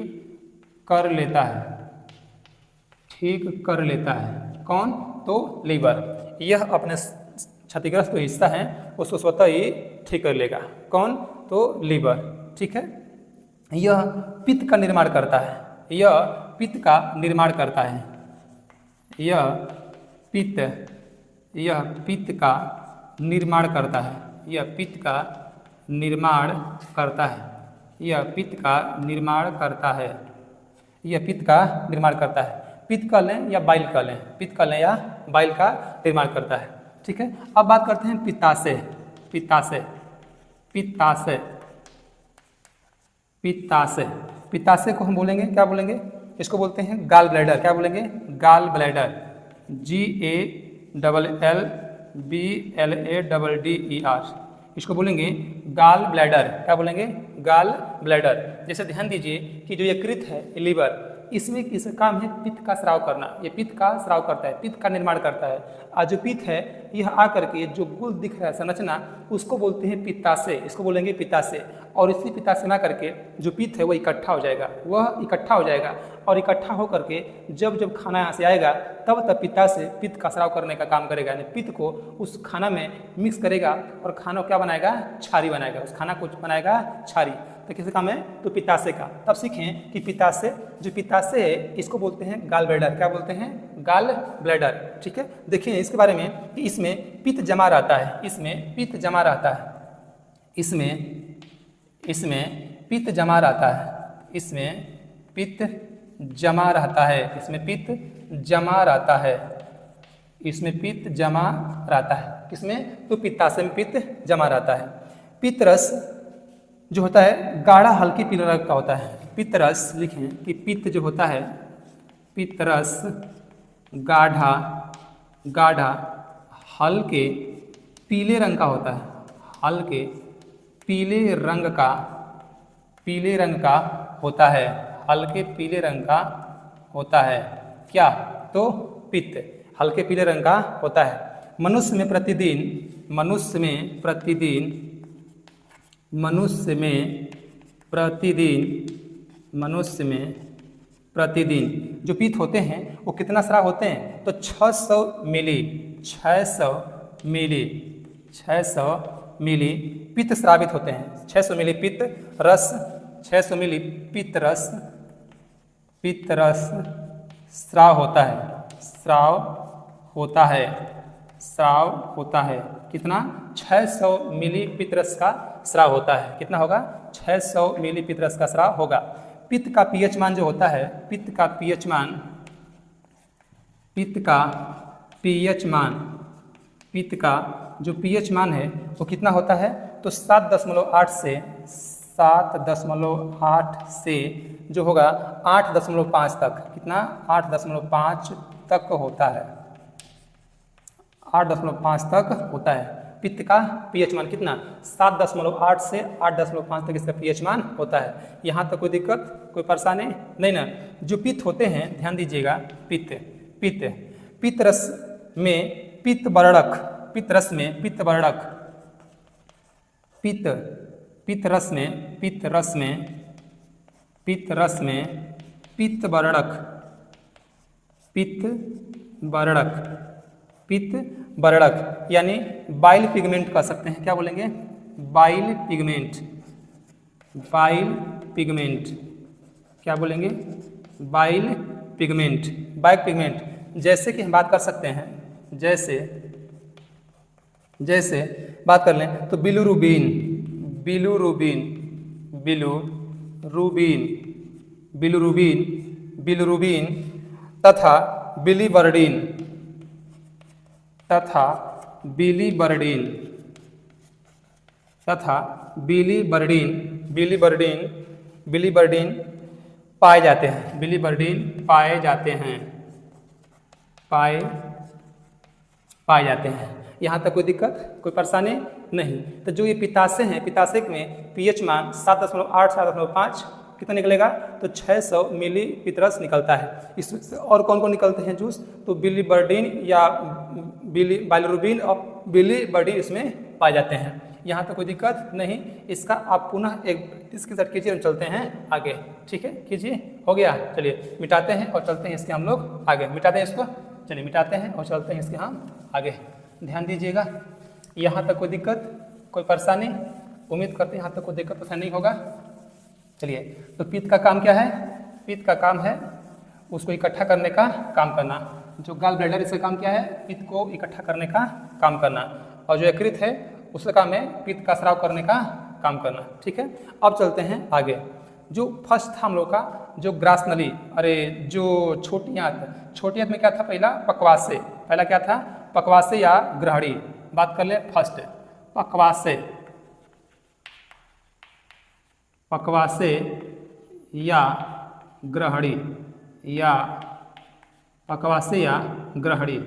कर लेता है, ठीक कर लेता है। कौन, तो लीवर। यह अपने क्षतिग्रस्त जो हिस्सा है उसको स्वतः ही ठीक कर लेगा। कौन, तो लीवर, ठीक है। यह पित्त का निर्माण करता है, यह पित्त का निर्माण करता है, यह पित्त का निर्माण करता है, यह पित्त का निर्माण करता है, यह पित्त का निर्माण करता है, यह पित्त का निर्माण करता है। पित्त का लें या बाइल का लें, पित्त का लें या बाइल का निर्माण करता है, ठीक है। अब बात करते हैं पित्ताशय, पित्ताशय, पित्ताशय, पित्ताशय। पित्ताशय को हम बोलेंगे, क्या बोलेंगे, इसको बोलते हैं गाल ब्लैडर। क्या बोलेंगे, गाल ब्लैडर, GALLBLADDER, इसको बोलेंगे गाल ब्लैडर। क्या बोलेंगे? Gall bladder. जैसे ध्यान दीजिए कि जो यकृत है लीवर, इसमें किसका काम है? पित्त का स्राव करना। ये पित्त का स्राव करता है, पित्त का निर्माण करता है। और जो पित्त है यह आकर के जो गोल दिख रहा है संरचना, उसको बोलते हैं पित्ताशय, इसको बोलेंगे पित्ताशय। और इसी पित्ताशय में करके जो पित्त है वह इकट्ठा हो जाएगा, वह इकट्ठा हो जाएगा। और इकट्ठा होकर के जब जब खाना यहाँ से आएगा तब पित्ताशय पित्त का स्राव करने का काम करेगा, यानी पित्त को उस खाना में मिक्स करेगा और खाना क्या बनाएगा? क्षारी बनाएगा। उस खाना को बनाएगा क्षारी। तो किसका काम है? तो पित्ताशय का। तब सीखें कि पित्ताशय, जो पित्ताशय है इसको बोलते हैं गाल ब्लैडर। क्या बोलते हैं? Gall bladder. ठीक है, देखिए इसके बारे में कि इसमें पित्त जमा रहता है, इसमें पित्त जमा रहता है, इसमें पित्त जमा रहता है, इसमें पित्त जमा रहता है, इसमें पित्त जमा रहता है, इसमें पित्त जमा रहता है। किसमें? तो पित्ताशय में पित्त जमा रहता है। पित्त रस जो होता है गाढ़ा हल्के पीले रंग का होता है। पित्त रस लिखें कि पित्त जो होता है, पित्त रस गाढ़ा हल्के पीले रंग का होता है, हल्के पीले रंग का होता है, हल्के पीले रंग का होता है। क्या? तो पित्त हल्के पीले रंग का होता है। मनुष्य में प्रतिदिन जो पित्त होते हैं वो कितना स्राव होते हैं? तो 600 मिली पित्त स्रावित होते हैं। 600 मिली पित्त रस, 600 मिली पित्त रस स्राव होता है। कितना? 600 मिली पित्त रस का स्राव होता है। कितना होगा? 600 मिली पित्त रस का स्राव होगा। पित्त का पीएच मान जो होता है, पित्त का पीएच जो पीएच मान है वो कितना होता है? तो 7.8 से जो होगा 8.5 तक। कितना? 8.5 तक होता है, 8.5 तक होता है। पित्त का पीएच मान कितना? 7.8 से 8.5 तक इसका पीएच मान होता है। यहाँ तक कोई दिक्कत, कोई परेशानी नहीं ना? जो पित्त होते हैं ध्यान दीजिएगा, पित्त रस में पित्त बरड़क, पित्त रस में पित्त बरड़क, पित्त रस में पित्त बरड़क यानी बाइल पिगमेंट कह सकते हैं। क्या बोलेंगे? Bile pigment. क्या बोलेंगे? Bile pigment. जैसे कि हम बात कर सकते हैं, जैसे बात कर लें तो बिलुरुबिन तथा बिलीबर्डिन पाए जाते हैं। यहाँ तक कोई दिक्कत, कोई परेशानी नहीं। तो जो ये पित्ताशय है, पित्ताशय में पीएच मान 7.8 7.5 कितना निकलेगा? तो 600 मिली पित्त रस निकलता है। इसमें और कौन कौन निकलते हैं जूस? तो बिलीबर्डिन या बाइलरुबिन और बिलीबर्डिन इसमें पाए जाते हैं। यहाँ तक कोई दिक्कत नहीं। इसका आप पुनः एक इसके साथ कीजिए, हम चलते हैं आगे। ठीक है, कीजिए। हो गया? चलिए मिटाते हैं और चलते हैं इसके हम लोग आगे। मिटाते हैं इसको, चलिए मिटाते हैं और चलते हैं इसके हम आगे। ध्यान दीजिएगा। यहाँ तक कोई दिक्कत, कोई परेशानी? उम्मीद करते हैं यहाँ तक कोई दिक्कत परेशानी नहीं होगा। चलिए, तो पित्त का काम क्या है? पित्त का काम है उसको इकट्ठा करने का काम करना। जो गाल ब्लैडर, इसका काम क्या है? पित्त को इकट्ठा करने का काम करना। और जो यकृत है उसका काम है पित्त का स्राव करने का काम करना। ठीक है, अब चलते हैं आगे। जो फर्स्ट था हम लोग का जो ग्रास नली, जो छोटी आंत में क्या था? पहला पक्वाशय। पहला क्या था? पक्वाशय या ग्रहणी। बात कर ले फर्स्ट, पक्वाशय या ग्रहणी पक्वाशय या ग्रहणी।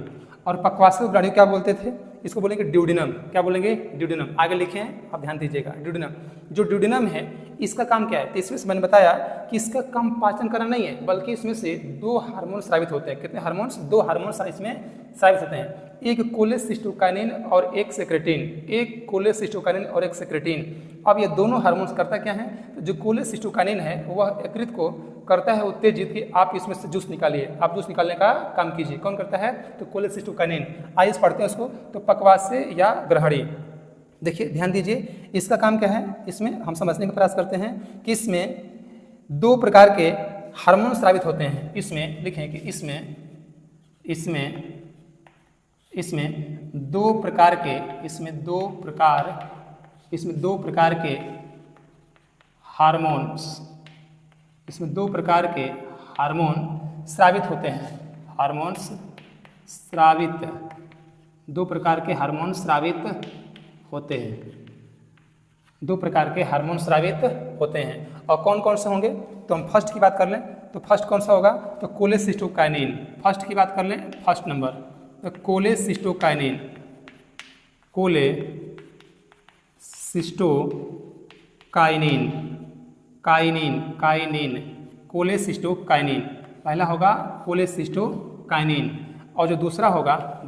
और पक्वाशय और ग्रहणी क्या बोलते थे? इसको बोलेंगे ड्यूडिनम। क्या बोलेंगे? ड्यूडिनम। आगे लिखे हैं, आप ध्यान दीजिएगा। ड्यूडिनम, जो ड्यूडिनम है इसका काम क्या है? तो इसमें से मैंने बताया कि इसका काम पाचन करना नहीं है, बल्कि इसमें से 2 हार्मोन स्रावित होते हैं। कितने हार्मोन्स? 2 हार्मोन्स इसमें स्रावित होते हैं, एक कोलेसिस्टोकाइनिन और एक सेक्रेटिन। एक कोलेसिस्टोकाइनिन और एक सेक्रेटिन। अब ये दोनों हार्मोन्स करता क्या है? तो जो कोलेसिस्टोकाइनिन है वह यकृत को करता है उत्तेजित कि आप इसमें से जूस निकालिए, आप जूस निकालने का काम कीजिए। कौन करता है? तो कोलेसिस्टोकाइनिन। आइए पढ़ते हैं उसको। तो पक्वाशय या ग्रहणी, देखिए ध्यान दीजिए, इसका काम क्या है? इसमें हम समझने का प्रयास करते हैं कि इसमें 2 प्रकार के हार्मोन स्रावित होते हैं। इसमें लिखें कि इसमें 2 प्रकार के हार्मोन स्रावित होते हैं। हार्मोन्स स्रावित, 2 प्रकार के हार्मोन स्रावित होते हैं। 2 प्रकार के हार्मोन स्रावित होते हैं। और कौन कौन से होंगे? तो हम फर्स्ट की बात कर लें तो फर्स्ट कौन सा होगा? तो कोलेसिस्टोकाइनिन। फर्स्ट की बात कर लें, फर्स्ट नंबर तो कोलेसिस्टोकाइनिन। कोलेसिस्टोकाइनिन पहला होगा कोलेसिस्टोकाइनिन। और जो दूसरा होगा,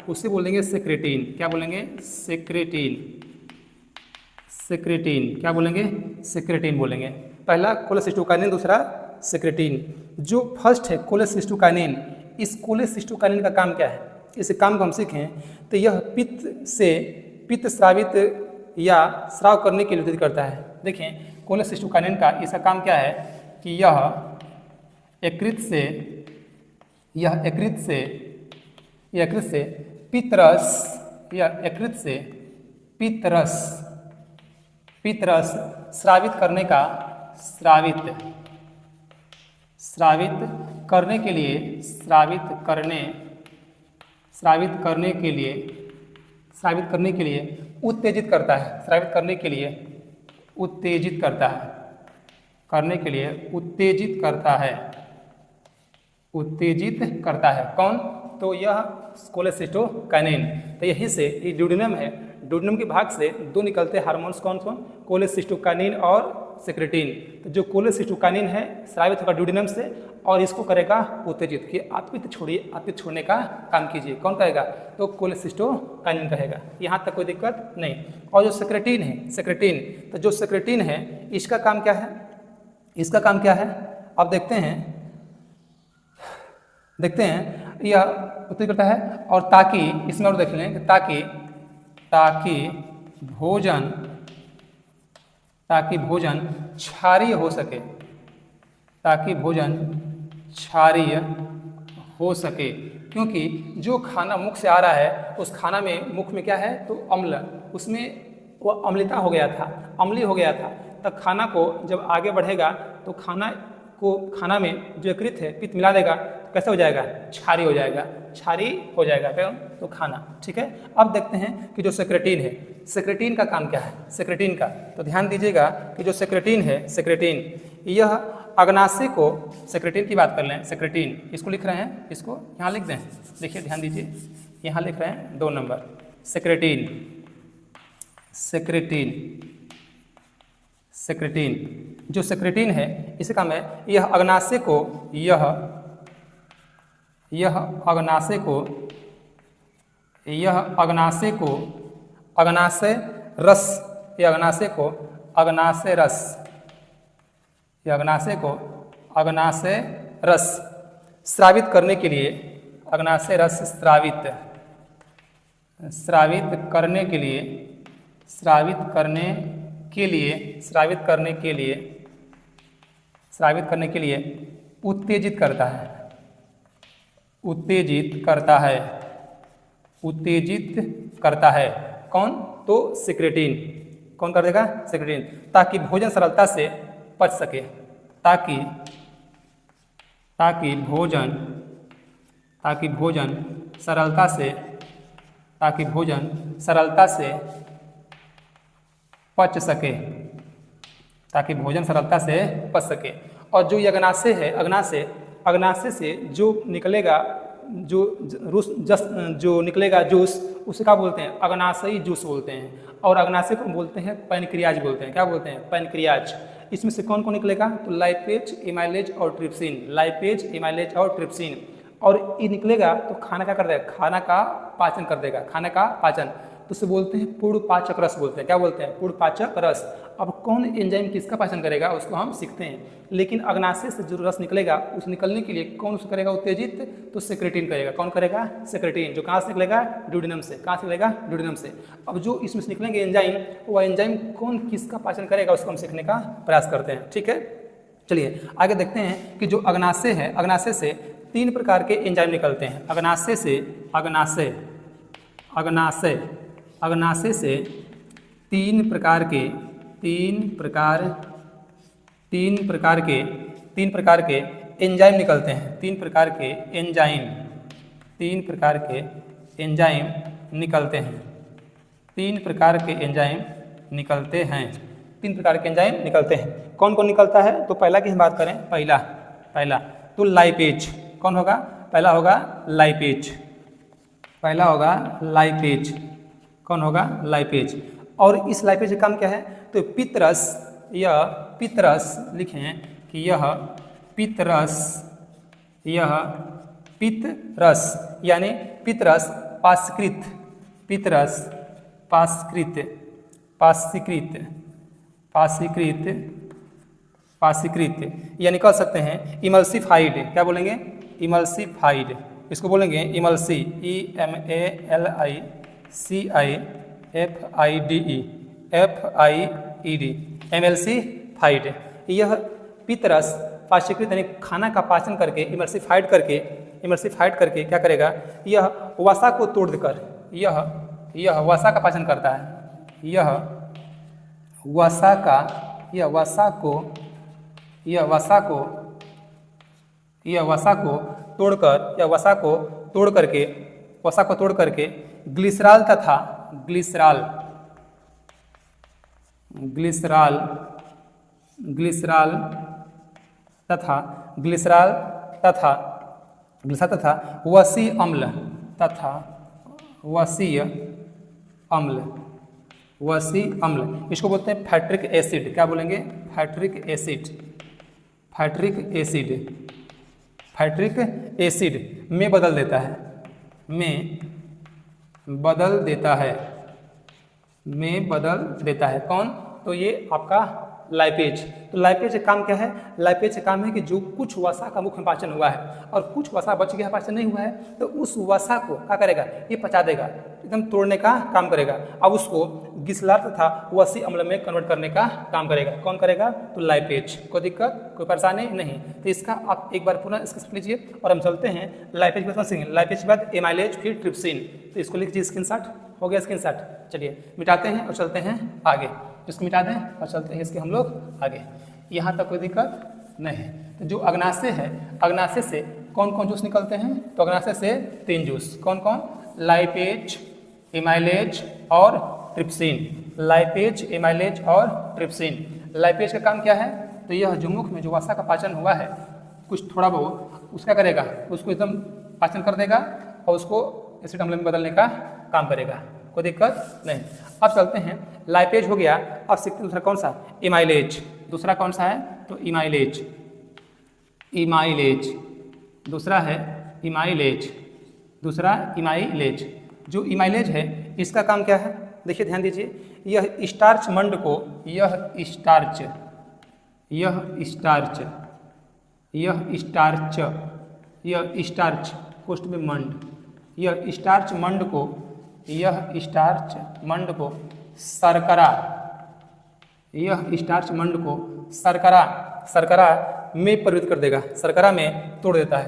उससे बोलेंगे सेक्रेटिन। क्या बोलेंगे? सेक्रेटिन। क्या बोलेंगे? सेक्रेटिन बोलेंगे। पहला कोलेसिस्टोकाइनिन, दूसरा सेक्रेटिन। जो फर्स्ट है कोलेसिस्टोकाइनिन, इस कोलेसिस्टोकाइनिन का काम क्या है? इस काम को हम सीखें तो यह पित्त स्रावित या स्राव करने के लिए उत्तेजित करता है। देखें कोलेसिस्टोकाइनिन का इसका काम क्या है कि यह यकृत से पित्तरस स्रावित करने के लिए उत्तेजित करता है। उत्तेजित करता है। कौन? तो यह कोलेसिस्टोकाइनिन। तो यहीं से ये ड्यूडिनम है, ड्यूडिनम के भाग से 2 निकलते हार्मोन्स। कौन कौन? कोलेसिस्टोकाइनिन और सेक्रेटिन। तो जो कोलेसिस्टोकाइनिन है स्रावित होगा ड्यूडिनम से और इसको करेगा उत्तेजित कि आप पित्त छोड़िए, आप पित्त छोड़ने का काम कीजिए। कौन कहेगा? तो कोलेसिस्टोकाइनिन कहेगा। यहाँ तक कोई दिक्कत नहीं। और जो सेक्रेटिन है, तो जो सेक्रेटिन है इसका काम क्या है? अब देखते हैं यह उत्तेजित करता है। और ताकि इसमें और देख लें ताकि भोजन क्षारीय हो सके, क्योंकि जो खाना मुख से आ रहा है उस खाना में मुख में क्या है? तो अम्ल, उसमें वो अम्लता हो गया था, अम्लीय हो गया था। तब खाना को जब आगे बढ़ेगा तो खाना में जो यकृत है पित्त मिला देगा, कैसे हो जाएगा? क्षारीय हो जाएगा। क्या? तो खाना। ठीक है। अब देखते हैं कि जो सेक्रेटिन है, सेक्रेटिन का काम क्या है? सेक्रेटिन का तो ध्यान दीजिएगा कि जो सेक्रेटिन है, यह अग्नाशय को, सेक्रेटिन की बात कर लें, सेक्रेटिन इसको लिख रहे हैं, इसको यहाँ लिख दें। देखिए ध्यान दीजिए, यहाँ लिख रहे हैं 2 नंबर सेक्रेटिन। जो सेक्रेटिन है इसका काम है यह अग्नाशय अग्नाशय रस स्रावित करने के लिए, स्रावित करने के लिए उत्तेजित करता है। कौन? तो सेक्रेटिन। कौन कर देगा? सेक्रेटिन। ताकि भोजन सरलता से पच सके, ताकि भोजन सरलता से पच सके। और जो ये अग्नाशय अग्नाशय से जो निकलेगा जो निकलेगा जूस उसे क्या बोलते हैं? अग्नाशयी जूस बोलते हैं। और अग्नाशय को बोलते हैं पैनक्रियाज बोलते हैं। क्या बोलते हैं? पैनक्रियाज। इसमें से कौन कौन निकलेगा? तो लाइपेज, एमाइलेज और ट्रिप्सिन। लाइपेज, एमाइलेज और ट्रिप्सिन। और ये निकलेगा तो खाना क्या कर देगा? खाना का पाचन कर देगा, खाना का पाचन। तो उसे बोलते हैं पूर्ण पाचक रस बोलते हैं। क्या बोलते हैं? पूर्ण पाचक रस। अब कौन एंजाइम किसका पाचन करेगा उसको हम सीखते हैं। लेकिन अग्नाशय से जो रस निकलेगा उस निकलने के लिए कौन उसे करेगा उत्तेजित? तो सेक्रेटिन करेगा। कौन करेगा? सेक्रेटिन। जो कहाँ से निकलेगा? ड्यूडेनम से। कहाँ से निकलेगा? ड्यूडेनम से। अब जो इसमें से निकलेंगे एंजाइम, वो एंजाइम कौन किसका पाचन करेगा उसको हम सीखने का प्रयास करते हैं। ठीक है, चलिए आगे देखते हैं कि जो अग्नाशय है, अग्नाशय से 3 प्रकार के एंजाइम निकलते हैं। अग्नाशय से अग्नाशय से 3 प्रकार के एंजाइम निकलते हैं। 3 प्रकार के एंजाइम निकलते हैं। 3 प्रकार के एंजाइम निकलते हैं। कौन कौन निकलता है? तो पहला की हम बात करें, पहला तो लाइपेज। कौन होगा? पहला होगा लाइपेज। कौन होगा? लाइपेज। और इस लाइपेज का काम क्या है? तो पित्तरस लिखें कि यह पित्तरस यानी पित्तरस पाशीकृत यानी कह सकते हैं इमल्सिफाइड। क्या बोलेंगे? इमल्सिफाइड। इसको बोलेंगे इमल्सी, EMALICIFIDE एमएल्सिफाइड। यह पित्तरस पाशीकृत यानी खाना का पाचन करके इमल्सिफाइड करके क्या करेगा? यह वसा को तोड़कर यह वसा का पाचन करता है। यह वसा को तोड़ करके ग्लिसरॉल तथा वसीय अम्ल इसको बोलते हैं फैट्रिक एसिड। क्या बोलेंगे? फैट्रिक एसिड में बदल देता है। कौन? तो ये आपका लाइपेज। तो लाइपेज का काम क्या है? लाइपेज का काम है कि जो कुछ वसा का मुख्य में पाचन हुआ है और कुछ वसा बच गया, पाचन नहीं हुआ है, तो उस वसा को क्या करेगा? ये पचा देगा, एकदम तोड़ने का काम करेगा। अब उसको ग्लिसरॉल तथा वसीय अम्ल में कन्वर्ट करने का काम करेगा। कौन करेगा? तो लाइपेज। कोई दिक्कत, कोई परेशानी नहीं। तो इसका आप एक बार पुनः इसको समझ लीजिए और हम चलते हैं लाइपेज के बाद। लाइपेज के बाद एमाइलेज, फिर ट्रिप्सिन। तो इसको लिख लीजिए, स्क्रीनशॉट हो गया, स्क्रीनशॉट। चलिए मिटाते हैं और चलते हैं आगे। इसको मिटा दें और चलते हैं इसके हम लोग आगे। यहाँ तक कोई दिक्कत नहीं। तो जो अग्नाशय है, अग्नाशय से कौन कौन जूस निकलते हैं? तो अग्नाशय से 3 जूस। कौन कौन? लाइपेज, एमाइलेज और ट्रिप्सिन। लाइपेज का काम क्या है? तो यह जो मुख में जो वसा का पाचन हुआ है कुछ थोड़ा बहुत, उसका करेगा, उसको एकदम पाचन कर देगा और उसको एसिड अम्ल में बदलने का काम करेगा। कोई दिक्कत नहीं। अब चलते हैं, लाइपेज हो गया। अब सीखते हैं दूसरा कौन सा? इमाइलेज। दूसरा कौन सा है? तो इमाइलेज। दूसरा है इमाइलेज। जो इमाइलेज है इसका काम क्या है? देखिए ध्यान दीजिए, यह स्टार्च मंड को पोस्ट में मंड, यह स्टार्च मंड को शर्करा में परिवर्तित कर देगा। शर्करा में तोड़ देता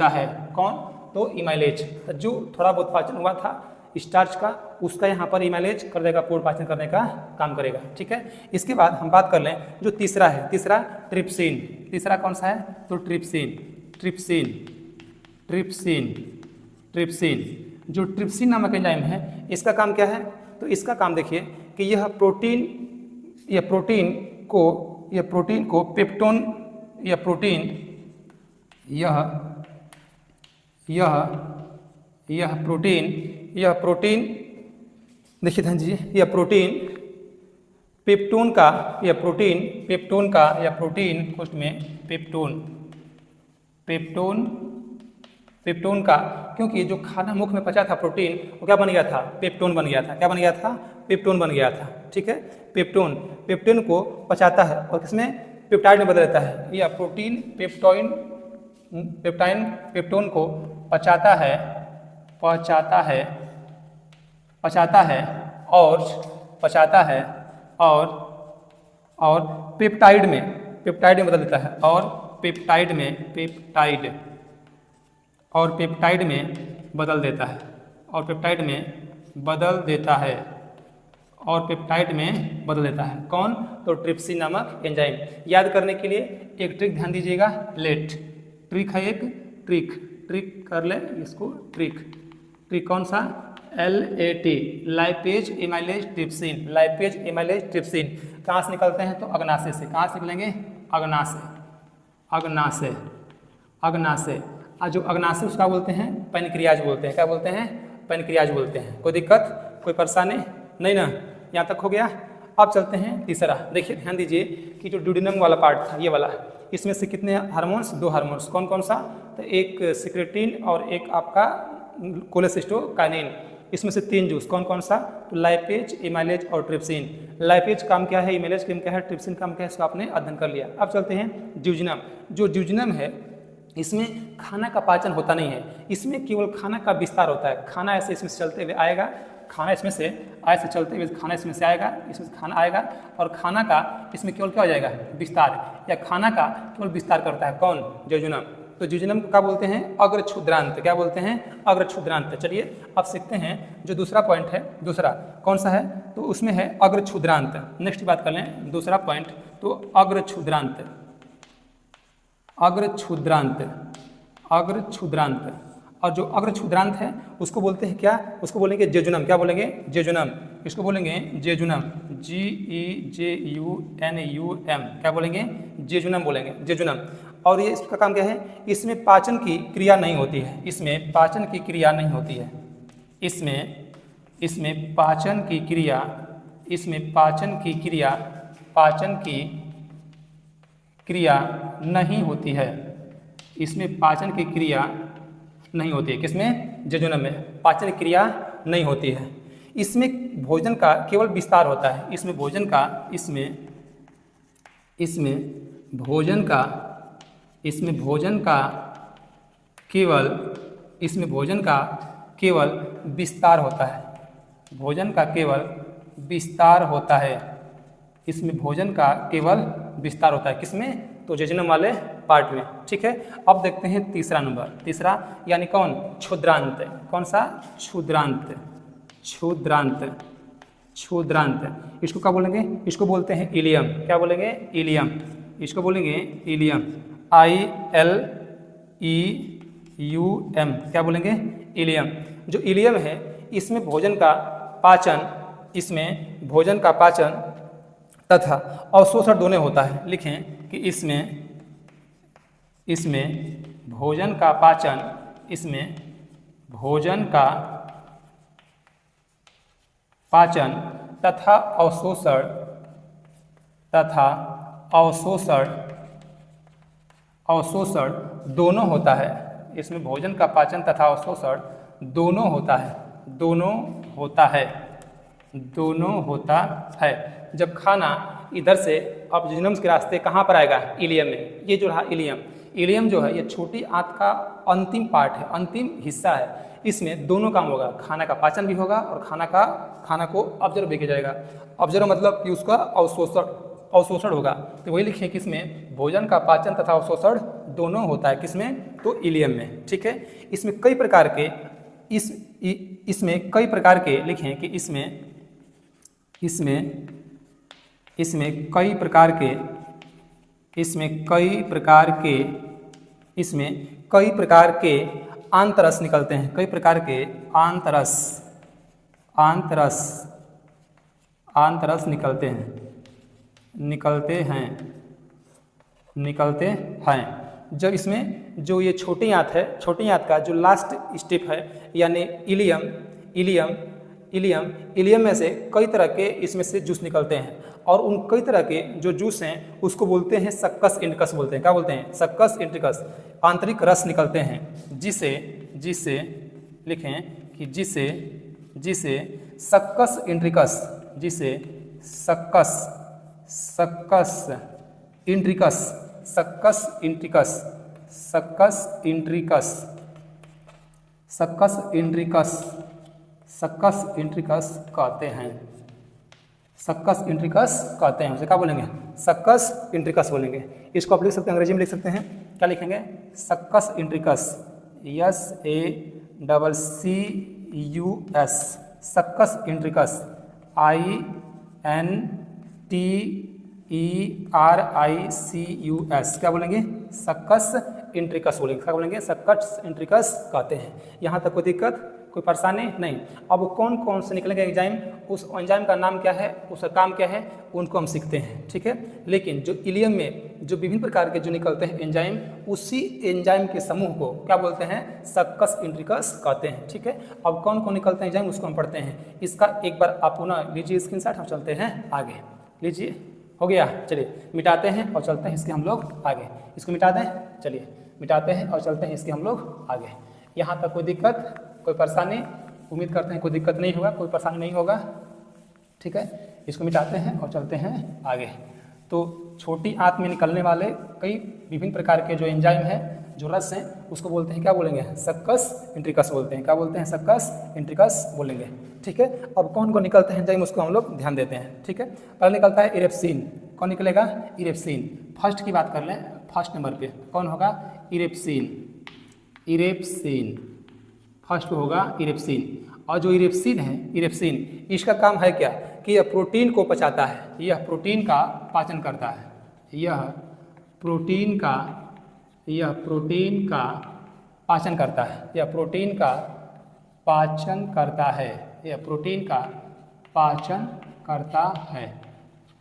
है। कौन? तो इमाइलेज। जो थोड़ा बहुत पाचन हुआ था स्टार्च का, उसका यहाँ पर इमाइलेज कर देगा, पूर्ण पाचन करने का काम करेगा। ठीक है। इसके बाद हम बात कर लें जो तीसरा है, तीसरा ट्रिप्सिन। तीसरा कौन सा है? तो ट्रिप्सिन। जो ट्रिप्सिन नामक एंजाइम है इसका काम क्या है? तो इसका काम देखिए कि यह प्रोटीन को पेप्टोन, यह प्रोटीन देखिए ध्यान दीजिए, यह प्रोटीन पेप्टोन कोष्ठ में पेप्टोन का, क्योंकि जो खाना मुख में पचा था प्रोटीन वो क्या बन गया था? पेप्टोन बन गया था। क्या बन गया था? पेप्टोन बन गया था। ठीक है, पेप्टोन को पचाता है और किसमें? पेप्टाइड में बदल देता है। यह प्रोटीन पेप्टोन को पचाता है और पेप्टाइड में बदल देता है और पेप्टाइड में बदल देता है कौन? तो ट्रिप्सिन नामक एंजाइम। याद करने के लिए एक ट्रिक ध्यान दीजिएगा, लेट ट्रिक है, एक ट्रिक कर ले इसको। ट्रिक कौन सा? LAT, lipase amylase trypsin. कहाँ से निकलते हैं? तो अग्नाशय से। कहाँ से निकलेंगे? अग्नाशय। और जो अग्नाशय उसका बोलते हैं पैनक्रियाज बोलते हैं। क्या बोलते हैं? पैनक्रियाज बोलते हैं। कोई दिक्कत, कोई परेशानी नहीं ना? यहाँ तक हो गया। अब चलते हैं तीसरा। देखिए ध्यान दीजिए कि जो ड्यूडेनम वाला पार्ट था, ये वाला, इसमें से कितने हार्मोन्स? 2 हार्मोन्स। कौन सा? तो एक सिक्रेटिन और एक आपका कोलेसिस्टोकाइनिन। इसमें से 3 जूस। कौन सा? तो लाइपेज, एमाइलेज और ट्रिप्सिन। लाइपेज काम क्या है, एमाइलेज काम क्या है, ट्रिप्सिन काम क्या है, इसको आपने अध्ययन कर लिया। अब चलते हैं ड्यूजेनम। जो ड्यूजेनम है इसमें खाना का पाचन होता नहीं है, इसमें केवल खाना का विस्तार होता है। खाना ऐसे इसमें से चलते हुए आएगा, खाना इसमें से ऐसे चलते हुए खाना इसमें से आएगा, इसमें से खाना आएगा और खाना का इसमें केवल क्या हो जाएगा? विस्तार, या खाना का केवल विस्तार करता है। कौन? ड्यूजेनम। तो ड्यूजेनम को क्या बोलते हैं? अग्रक्षुद्रांत। क्या बोलते हैं? अग्रक्षुद्रांत। चलिए अब सीखते हैं जो दूसरा पॉइंट है। दूसरा कौन सा है? तो उसमें है अग्रक्षुद्रांत। नेक्स्ट बात कर लें, दूसरा पॉइंट तो अग्रक्षुद्रांत। और जो अग्रक्षुद्रांत है उसको बोलते हैं क्या? उसको बोलेंगे जेजुनम। क्या बोलेंगे? जेजुनम। इसको बोलेंगे जेजुनम, GEJUNUM। क्या बोलेंगे? जेजुनम बोलेंगे, जेजुनम। और ये इसका काम क्या है? इसमें पाचन की क्रिया नहीं होती है। इसमें पाचन की क्रिया नहीं होती है। इसमें पाचन की क्रिया नहीं होती है। इसमें पाचन की क्रिया नहीं होती है। किसमें? जेजुनम में पाचन क्रिया नहीं होती है। इसमें भोजन का केवल विस्तार होता है। इसमें भोजन का केवल विस्तार होता है। भोजन का केवल विस्तार होता है। इसमें भोजन का केवल विस्तार होता है। किसमें? तो जेजुनम वाले पार्ट में। ठीक है, अब देखते हैं तीसरा नंबर। तीसरा यानी कौन? क्षुद्रांत। कौन सा? क्षुद्रांत। इसको क्या बोलेंगे? इसको बोलते हैं इलियम। क्या बोलेंगे? इलियम। इसको बोलेंगे इलियम, ILEUM। क्या बोलेंगे? इलियम। जो इलियम है इसमें भोजन का पाचन तथा अवशोषण दोनों होता है। लिखें कि इसमें भोजन का पाचन तथा अवशोषण दोनों होता है। इसमें भोजन का पाचन तथा अवशोषण दोनों होता है। जब खाना इधर से अब जेजुनम के रास्ते कहाँ पर आएगा? इलियम में। ये जो रहा इलियम जो है ये छोटी आंत का अंतिम पार्ट है, अंतिम हिस्सा है। इसमें दोनों काम होगा, खाना का पाचन भी होगा और खाना को ऑब्जर्व भी किया जाएगा। ऑब्जर्व मतलब कि उसका अवशोषण होगा। तो वही लिखें कि इसमें भोजन का पाचन तथा अवशोषण दोनों होता है। किसमें? तो इलियम में। ठीक है, इसमें कई प्रकार के लिखें कि इसमें कई प्रकार के आंतरस निकलते हैं। कई प्रकार के आंतरस आंतरस निकलते हैं। जब इसमें जो ये छोटी आंत है, छोटी आंत का जो लास्ट स्टेप है यानी इलियम में से कई तरह के इसमें से जूस निकलते हैं और उन कई तरह के जो जूस हैं उसको बोलते हैं सक्कस इंट्रिकस बोलते हैं। क्या बोलते हैं? सक्कस इंट्रिकस। आंतरिक रस निकलते हैं जिसे लिखें कि जिसे सक्कस इंट्रिकस कहते हैं। उसे क्या बोलेंगे? सक्कस इंट्रिकस बोलेंगे। इसको आप लिख सकते हैं, अंग्रेजी में लिख सकते हैं। क्या लिखेंगे? सक्कस इंट्रिकस, SACCUS, सक्कस इंट्रिकस, INTERICUS। क्या बोलेंगे? सक्कस इंट्रिकस बोलेंगे। क्या बोलेंगे? सक्कस इंट्रिकस कहते हैं। यहाँ तक कोई दिक्कत, कोई परेशानी नहीं। अब कौन कौन से निकलेंगे एंजाइम, उस एंजाइम का नाम क्या है, उसका काम क्या है, उनको हम सीखते हैं, ठीक है। लेकिन जो इलियम में जो विभिन्न प्रकार के जो निकलते हैं एंजाइम, उसी एंजाइम के समूह को क्या बोलते हैं? सक्कस इंट्रिकस कहते हैं, ठीक है। अब कौन कौन निकलते हैं एंजाइम उसको हम पढ़ते हैं। इसका एक बार आप पुनः लीजिए स्क्रीनशॉट, हम चलते हैं आगे। लीजिए, हो गया। चलिए मिटाते हैं और चलते हैं इसके हम लोग आगे। इसको मिटा दें, चलिए मिटाते हैं और चलते हैं इसके हम लोग आगे। यहाँ तक कोई दिक्कत, कोई परेशानी? उम्मीद करते हैं कोई दिक्कत नहीं होगा, कोई परेशानी नहीं होगा, ठीक है। इसको मिटाते हैं और चलते हैं आगे। तो छोटी आंत में निकलने वाले कई विभिन्न प्रकार के जो एंजाइम है, जो रस हैं, उसको बोलते हैं, क्या बोलेंगे? सक्कस इंट्रिकस बोलते हैं। क्या बोलते हैं? सक्कस इंट्रिकस बोलेंगे, ठीक है। अब कौन कौन निकलते हैं एंजाइम उसको हम लोग ध्यान देते हैं, ठीक है। पहले निकलता है इरेप्सिन। कौन निकलेगा? इरेप्सिन। फर्स्ट की बात कर लें, फर्स्ट नंबर पे कौन होगा? इरेप्सिन फर्स्ट होगा इरेप्सिन। और जो इरेप्सिन है, इसका काम है क्या कि यह प्रोटीन को पचाता है, यह प्रोटीन का पाचन करता है, यह प्रोटीन का पाचन करता है, यह प्रोटीन का पाचन करता है, यह प्रोटीन का पाचन करता है,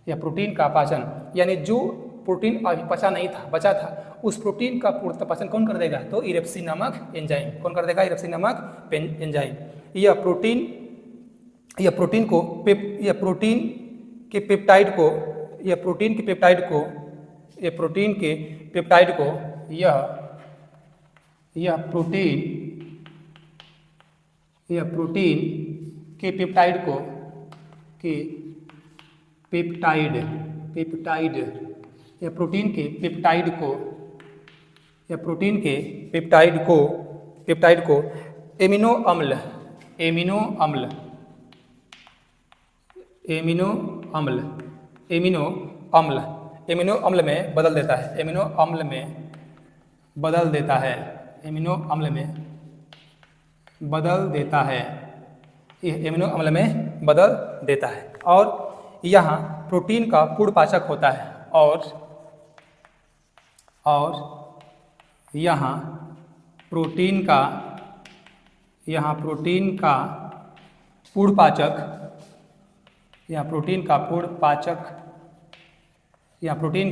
यह प्रोटीन का पाचन, यानी जो प्रोटीन अभी पचा नहीं था, बचा था, उस प्रोटीन का पाचन कौन कर देगा? तो इरेप्सिन नामक एंजाइम। कौन कर देगा? इरेप्सिन नामक एंजाइम। यह प्रोटीन के पेप्टाइड को यह प्रोटीन के पेप्टाइड को प्रोटीन के पेप्टाइड को एमिनो अम्ल में बदल देता है। एमिनो अम्ल में बदल देता है। यह एमिनो अम्ल में बदल देता है। और यहाँ प्रोटीन का पूर्ण पाचक होता है। और यहाँ प्रोटीन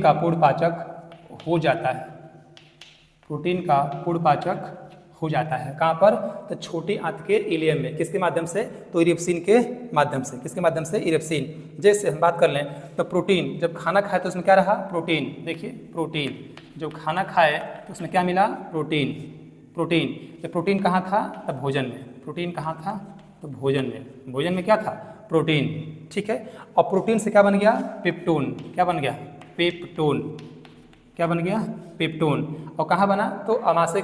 का पूर्ण पाचक हो जाता है। प्रोटीन का पूर्ण पाचक हो जाता है। कहाँ पर? तो छोटी आंत के इलियम में। किसके माध्यम से? तो इरेप्सिन के माध्यम से। किसके माध्यम से? इरेप्सिन। जैसे हम बात कर लें तो प्रोटीन जब खाना खाए तो उसमें क्या रहा? प्रोटीन। देखिए प्रोटीन जब खाना खाए तो उसमें क्या मिला? प्रोटीन। जब प्रोटीन कहाँ था? तब भोजन में। प्रोटीन कहाँ था? तो भोजन में। भोजन में क्या था? प्रोटीन, ठीक है। और प्रोटीन से क्या बन गया? पेप्टोन। क्या बन गया? पेप्टोन। क्या बन गया? पेप्टोन। और कहाँ बना? तो अमाशय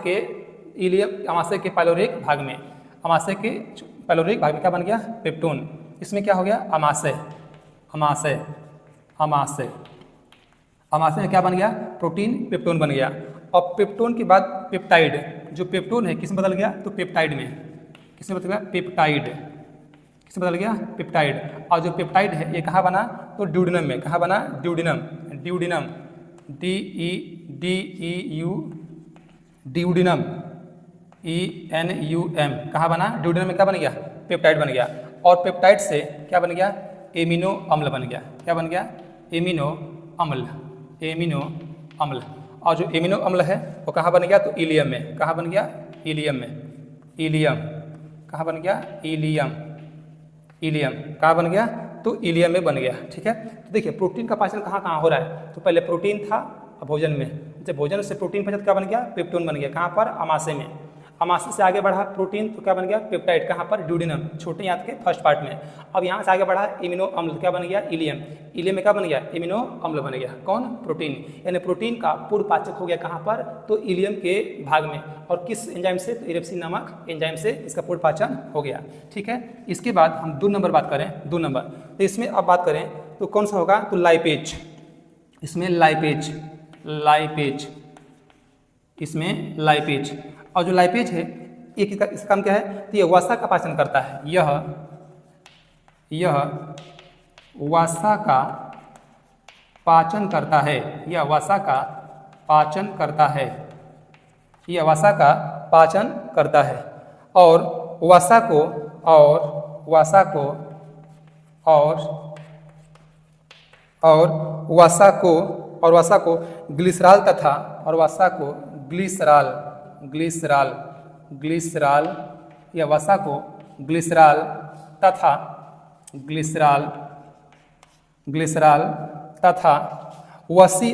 के पाइलोरिक भाग में। अमाशय के पाइलोरिक भाग में क्या बन गया? पेप्टोन। इसमें क्या हो गया? अमाशय में क्या बन गया? प्रोटीन पेप्टोन बन गया। और पेप्टोन के बाद पेप्टाइड, जो पेप्टोन है किस में बदल गया? तो पेप्टाइड में। किसमें बदल गया? पेप्टाइड। किसमें बदल गया? पेप्टाइड। और जो पेप्टाइड है ये कहाँ बना? तो ड्यूडिनम में। कहाँ बना? ड्यूडिनम। Duodenum ENUM। कहाँ बना? ड्यूडिनम में क्या बन गया? पेप्टाइड बन गया। और पेप्टाइड से क्या बन गया? एमिनो अम्ल बन गया। क्या बन गया? एमिनो अम्ल, एमिनो अम्ल। और जो एमिनो अम्ल है वो कहाँ बन गया? तो इलियम में। कहाँ बन गया? इलियम में। इलियम कहाँ बन गया? इलियम, इलियम कहाँ बन गया? तो इलियम में बन गया। ठीक है, तो देखिए प्रोटीन का पाचन कहाँ कहाँ हो रहा है। तो पहले प्रोटीन था भोजन में, जब भोजन से प्रोटीन पचत क्या बन गया? पेप्टोन बन गया। कहाँ पर? अमाशय में। अमाशय से आगे बढ़ा प्रोटीन तो क्या बन गया? पेप्टाइड। कहाँ पर? ड्यूडेनम, छोटे आंत के फर्स्ट पार्ट में। अब यहाँ से आगे बढ़ा इमिनो अम्ल, क्या बन गया? इलियम। इलियम में क्या बन गया? इमिनो अम्ल बन गया। कौन? प्रोटीन। यानी प्रोटीन का पूर्ण पाचक हो गया कहाँ पर? तो इलियम के भाग में। और किस एंजाइम से? तो इरेप्सिन नामक एंजाइम से इसका पूर्ण पाचन हो गया। ठीक है, इसके बाद हम 2 नंबर बात करें। 2 नंबर तो इसमें अब बात करें तो कौन सा होगा? तो लाइपेज। इसमें लाइपेज, लाइपेज, इसमें लाइपेज। और जो लाइपेज है एक इसका काम क्या है? तो ये वसा का पाचन करता है। यह वसा का पाचन करता है। यह वसा का पाचन करता है। यह वसा का पाचन करता है। और वसा को वसा को ग्लिसरॉल तथा ग्लिसरॉल या वसा को ग्लिसरॉल तथा वसी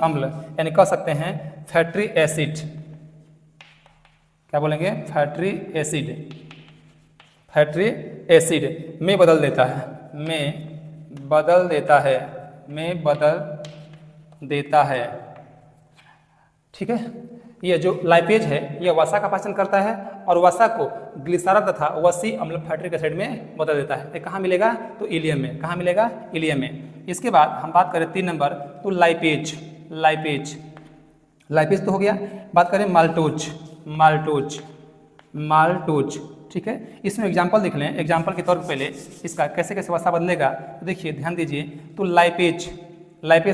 अम्ल यानी कह सकते हैं फैटी एसिड। क्या बोलेंगे? फैटी एसिड में बदल देता है। ठीक है, ये जो लाइपेज है यह वसा का पाचन करता है और वसा को ग्लिसरॉल तथा वसी अम्ल फैटिक एसिड में बदल देता है। ये कहाँ मिलेगा? तो इलियम में। कहाँ मिलेगा? इलियम में। इसके बाद हम बात करें 3 नंबर तो लाइपेज तो हो गया। बात करें माल्टोज। ठीक है, इसमें एग्जाम्पल देख लें। एग्जाम्पल के तौर पर पहले इसका कैसे कैसे वसा बदलेगा तो देखिए, ध्यान दीजिए। तो लाइपेज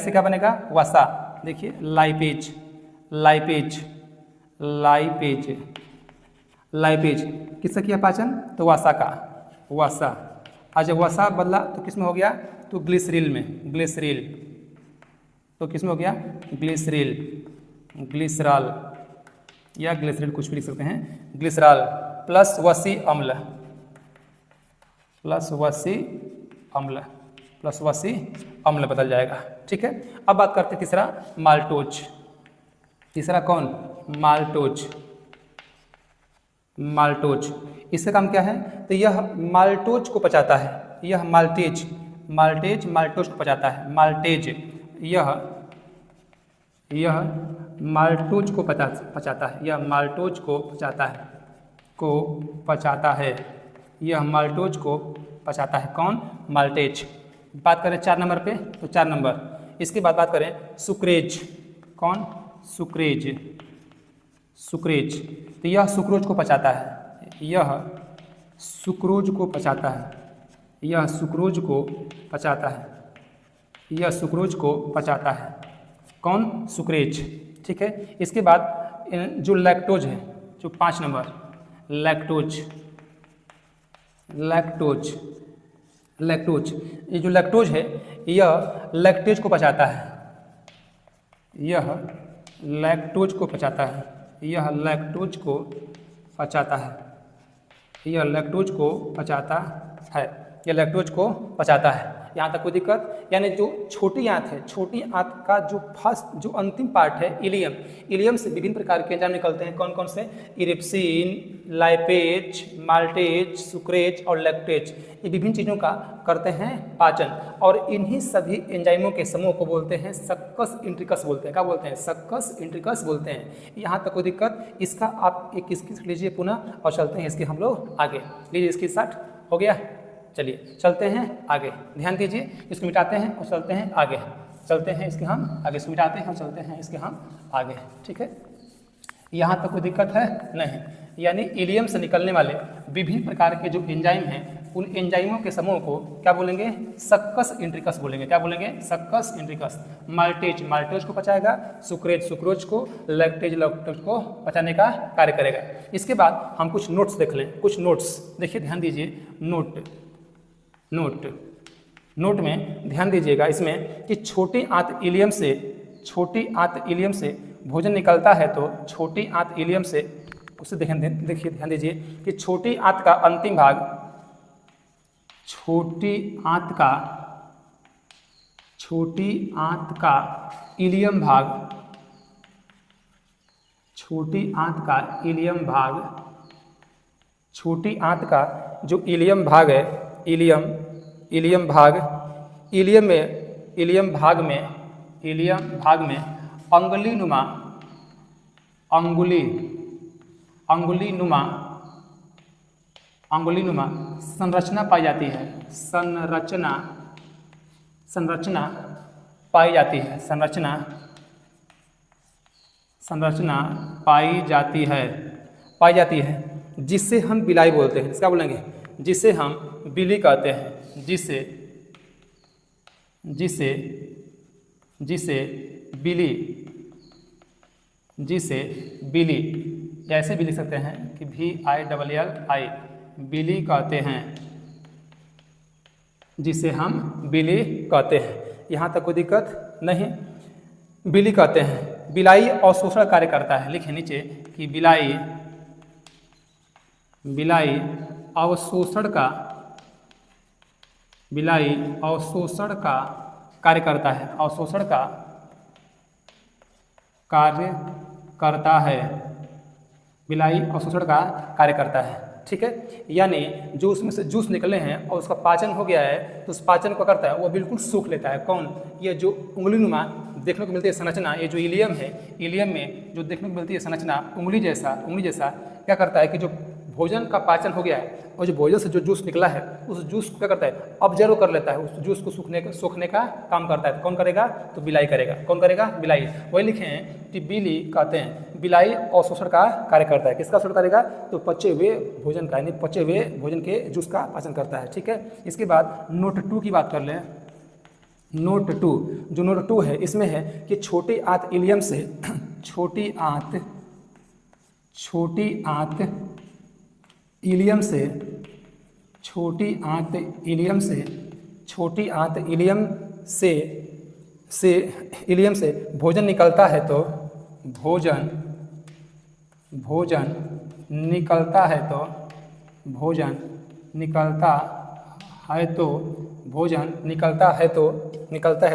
से क्या बनेगा? वसा। देखिए लाइपेज किसका किया पाचन? तो वसा का। और जब वसा बदला तो किस में हो गया? तो ग्लिसरील में। तो किस में हो गया? ग्लिसरॉल या ग्लिसरील, कुछ भी लिख सकते हैं। ग्लिसरॉल प्लस वसी अम्ल बदल जाएगा। ठीक है, अब बात करते हैं तीसरा माल्टोज। तीसरा कौन? माल्टोज। इसका काम क्या है? तो यह माल्टोज को पचाता है। यह माल्टोज को पचाता है। यह माल्टोज को पचाता है। यह माल्टोज को पचाता है। कौन? माल्टेज। बात करें 4 नंबर पे तो 4 नंबर इसके बाद बात करें सुक्रेज। कौन? सुक्रेज। तो यह सुक्रोज को पचाता है। यह सुक्रोज को पचाता है। कौन? सुक्रेज। ठीक है, इसके बाद जो लैक्टोज है, जो 5 नंबर लैक्टोज। ये जो लैक्टोज है यह लैक्टेज को पचाता है। यह लैक्टोज को पचाता है। यहाँ तक कोई दिक्कत? यानी जो छोटी आंत है, छोटी आंत का जो अंतिम पार्ट है इलियम से विभिन्न प्रकार के एंजाइम निकलते हैं। कौन कौन से? इरिप्सिन, लाइपेज, माल्टेज, सुक्रेज और लैक्टेज। ये विभिन्न चीज़ों का करते हैं पाचन और इन्हीं सभी एंजाइमों के समूह को बोलते हैं सक्कस इंट्रिकस बोलते हैं। क्या बोलते हैं? सक्कस इंट्रिकस बोलते हैं। यहाँ तक कोई दिक्कत? इसका आप एक स्क्रीनशॉट लीजिए पुनः और चलते हैं इसके हम लोग आगे। लीजिए स्क्रीनशॉट, हो गया। चलिए चलते हैं आगे, ध्यान दीजिए। इसको मिटाते हैं और चलते हैं आगे। इसके हम आगे, इसको मिटाते हैं और चलते हैं इसके हम आगे। ठीक है, यहाँ तक कोई दिक्कत है? नहीं। यानी इलियम से निकलने वाले विभिन्न प्रकार के जो एंजाइम हैं उन एंजाइमों के समूह को क्या बोलेंगे? सक्कस इंट्रिकस बोलेंगे। क्या बोलेंगे? सक्कस इंट्रिकस। माल्टेज माल्टोज को पचाएगा, सुक्रेज सुक्रोज को, लैक्टेज लैक्टोज को पचाने का कार्य करेगा। इसके बाद हम कुछ नोट्स देख लें, कुछ नोट्स देखिए, ध्यान दीजिए। नोट में ध्यान दीजिएगा इसमें कि छोटी आंत इलियम से भोजन निकलता है तो छोटी आंत इलियम से उसे देखिए ध्यान दीजिए कि छोटी आंत का अंतिम भाग, छोटी आंत का इलियम भाग, छोटी आंत का जो इलियम भाग है, इलियम भाग में अंगुलीनुमा संरचना पाई जाती है। संरचना पाई जाती है जिसे हम बिलाई बोलते हैं। इसका बोलेंगे जिसे हम बिली कहते हैं, जिसे बिली, ऐसे भी लिख सकते हैं कि VILLI बिली कहते हैं, जिसे हम बिली कहते हैं। यहाँ तक कोई दिक्कत नहीं, बिली कहते हैं। बिलाई अवशोषण कार्य करता है, लिखे नीचे कि बिलाई अवशोषण का कार्य करता है, अवशोषण का कार्य करता है, बिलाई अवशोषण का कार्य करता है। ठीक है, यानी जो उसमें से जूस निकले हैं और उसका पाचन हो गया है तो उस पाचन को करता है वो बिल्कुल सूख लेता है। कौन? ये जो उंगलीनुमा देखने को मिलती है संरचना, ये जो इलियम है, इलियम में जो देखने को मिलती है संरचना उंगली जैसा क्या करता है कि जो भोजन का पाचन हो गया है और जो भोजन से जो जूस निकला है उस जूस को क्या करता है? ऑब्जर्व कर लेता है, उस जूस को सूखने का काम करता है। कौन करेगा? तो बिलाई करेगा। कौन करेगा? बिलाई। वही लिखे हैं कि बिली कहते हैं बिलाई अवशोषण का कार्य करता है। किसका शोषण करेगा? तो पचे हुए भोजन का, यानी पचे हुए भोजन के जूस का पाचन करता है। ठीक है, इसके बाद नोट 2 की बात कर लें। नोट 2, जो नोट 2 है इसमें है कि छोटी आंत इलियम से इलियम से भोजन निकलता है तो भोजन निकलता है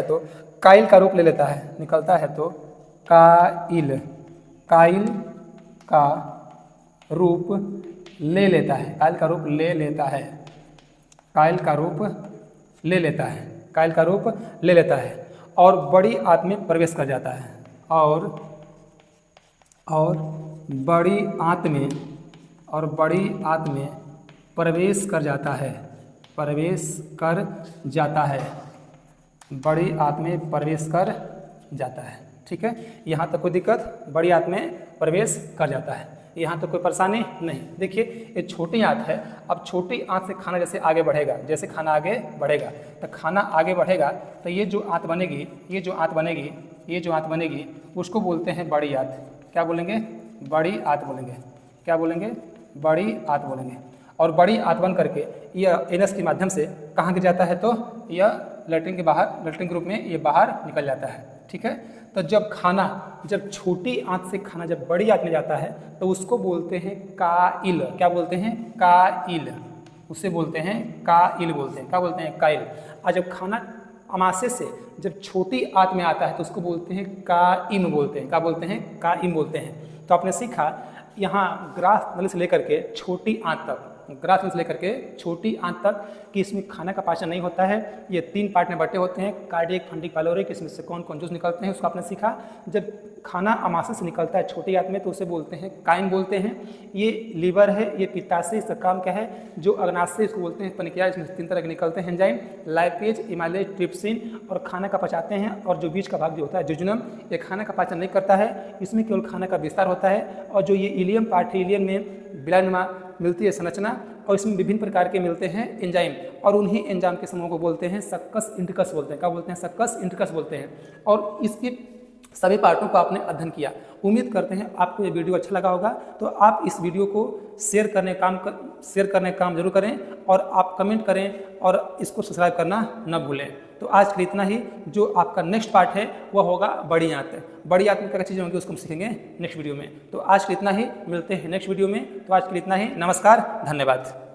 तो काइल का रूप ले लेता है। काइल का रूप ले लेता है और बड़ी आंत में प्रवेश कर जाता है, और बड़ी आंत में प्रवेश कर जाता है। बड़ी आंत में प्रवेश कर जाता है। ठीक है, यहाँ तक कोई दिक्कत? बड़ी आंत में प्रवेश कर जाता है, यहाँ तो कोई परेशानी नहीं। देखिए ये छोटी आंत है, अब छोटी आंत से खाना जैसे आगे बढ़ेगा, तो खाना आगे बढ़ेगा तो ये जो आंत बनेगी उसको बोलते हैं बड़ी आंत। क्या बोलेंगे? बड़ी आंत बोलेंगे। और बड़ी आंत बन करके यह एनस के माध्यम से कहाँ गिर जाता है? तो यह लैट्रिन के रूप में ये बाहर निकल जाता है। ठीक है, तो जब छोटी आंत से खाना जब बड़ी आंत में जाता है तो उसको बोलते हैं काइल। क्या बोलते हैं? काइल। उसे बोलते हैं काइल बोलते हैं। क्या बोलते हैं? काइल। और जब खाना अमाशय से जब छोटी आंत में आता है तो उसको बोलते हैं काइम बोलते हैं। क्या बोलते हैं? काइम बोलते हैं। तो आपने सीखा यहाँ ग्रास नली से लेकर के छोटी आंत तक कि इसमें खाना का पाचन नहीं होता है। ये 3 पार्ट में बटे होते हैं, कार्डियक, फंडिक, पाइलोरिक। इसमें से कौन कौन जूस निकलते हैं उसको आपने सीखा। जब खाना अमाशय से निकलता है छोटी आंत में तो उसे बोलते हैं काइम बोलते हैं। ये लीवर है, ये पित्ताशय, इसका काम क्या है? जो अग्नाशय इसको बोलते हैं पनिकिया। इसमें 3 तरह के निकलते हैं एंजाइम, लाइपेज, इमाइलेज, ट्रिप्सिन, और खाना का पचाते हैं। और जो बीच का भाग जो होता है जेजुनम, ये खाना का पाचन नहीं करता है, इसमें केवल खाना का विस्तार होता है। और जो ये इलियम पार्ट है, इलियम में बिलानुमा मिलती है संरचना, और इसमें विभिन्न प्रकार के मिलते हैं एंजाइम, और उन्हीं एंजाइम के समूह को बोलते हैं सक्कस इंडिकस बोलते हैं। क्या बोलते हैं? सक्कस इंडिकस बोलते हैं। और इसके सभी पार्टों को आपने अध्ययन किया। उम्मीद करते हैं आपको ये वीडियो अच्छा लगा होगा। तो आप इस वीडियो को शेयर करने का काम जरूर करें, और आप कमेंट करें, और इसको सब्सक्राइब करना न भूलें। तो आज के लिए इतना ही। जो आपका नेक्स्ट पार्ट है वह होगा बड़ी आंत। बड़ी आंत में क्या चीज़ें होंगी उसको हम सीखेंगे नेक्स्ट वीडियो में। तो आज के लिए इतना ही, मिलते हैं नेक्स्ट वीडियो में। तो आज के लिए इतना ही, नमस्कार, धन्यवाद।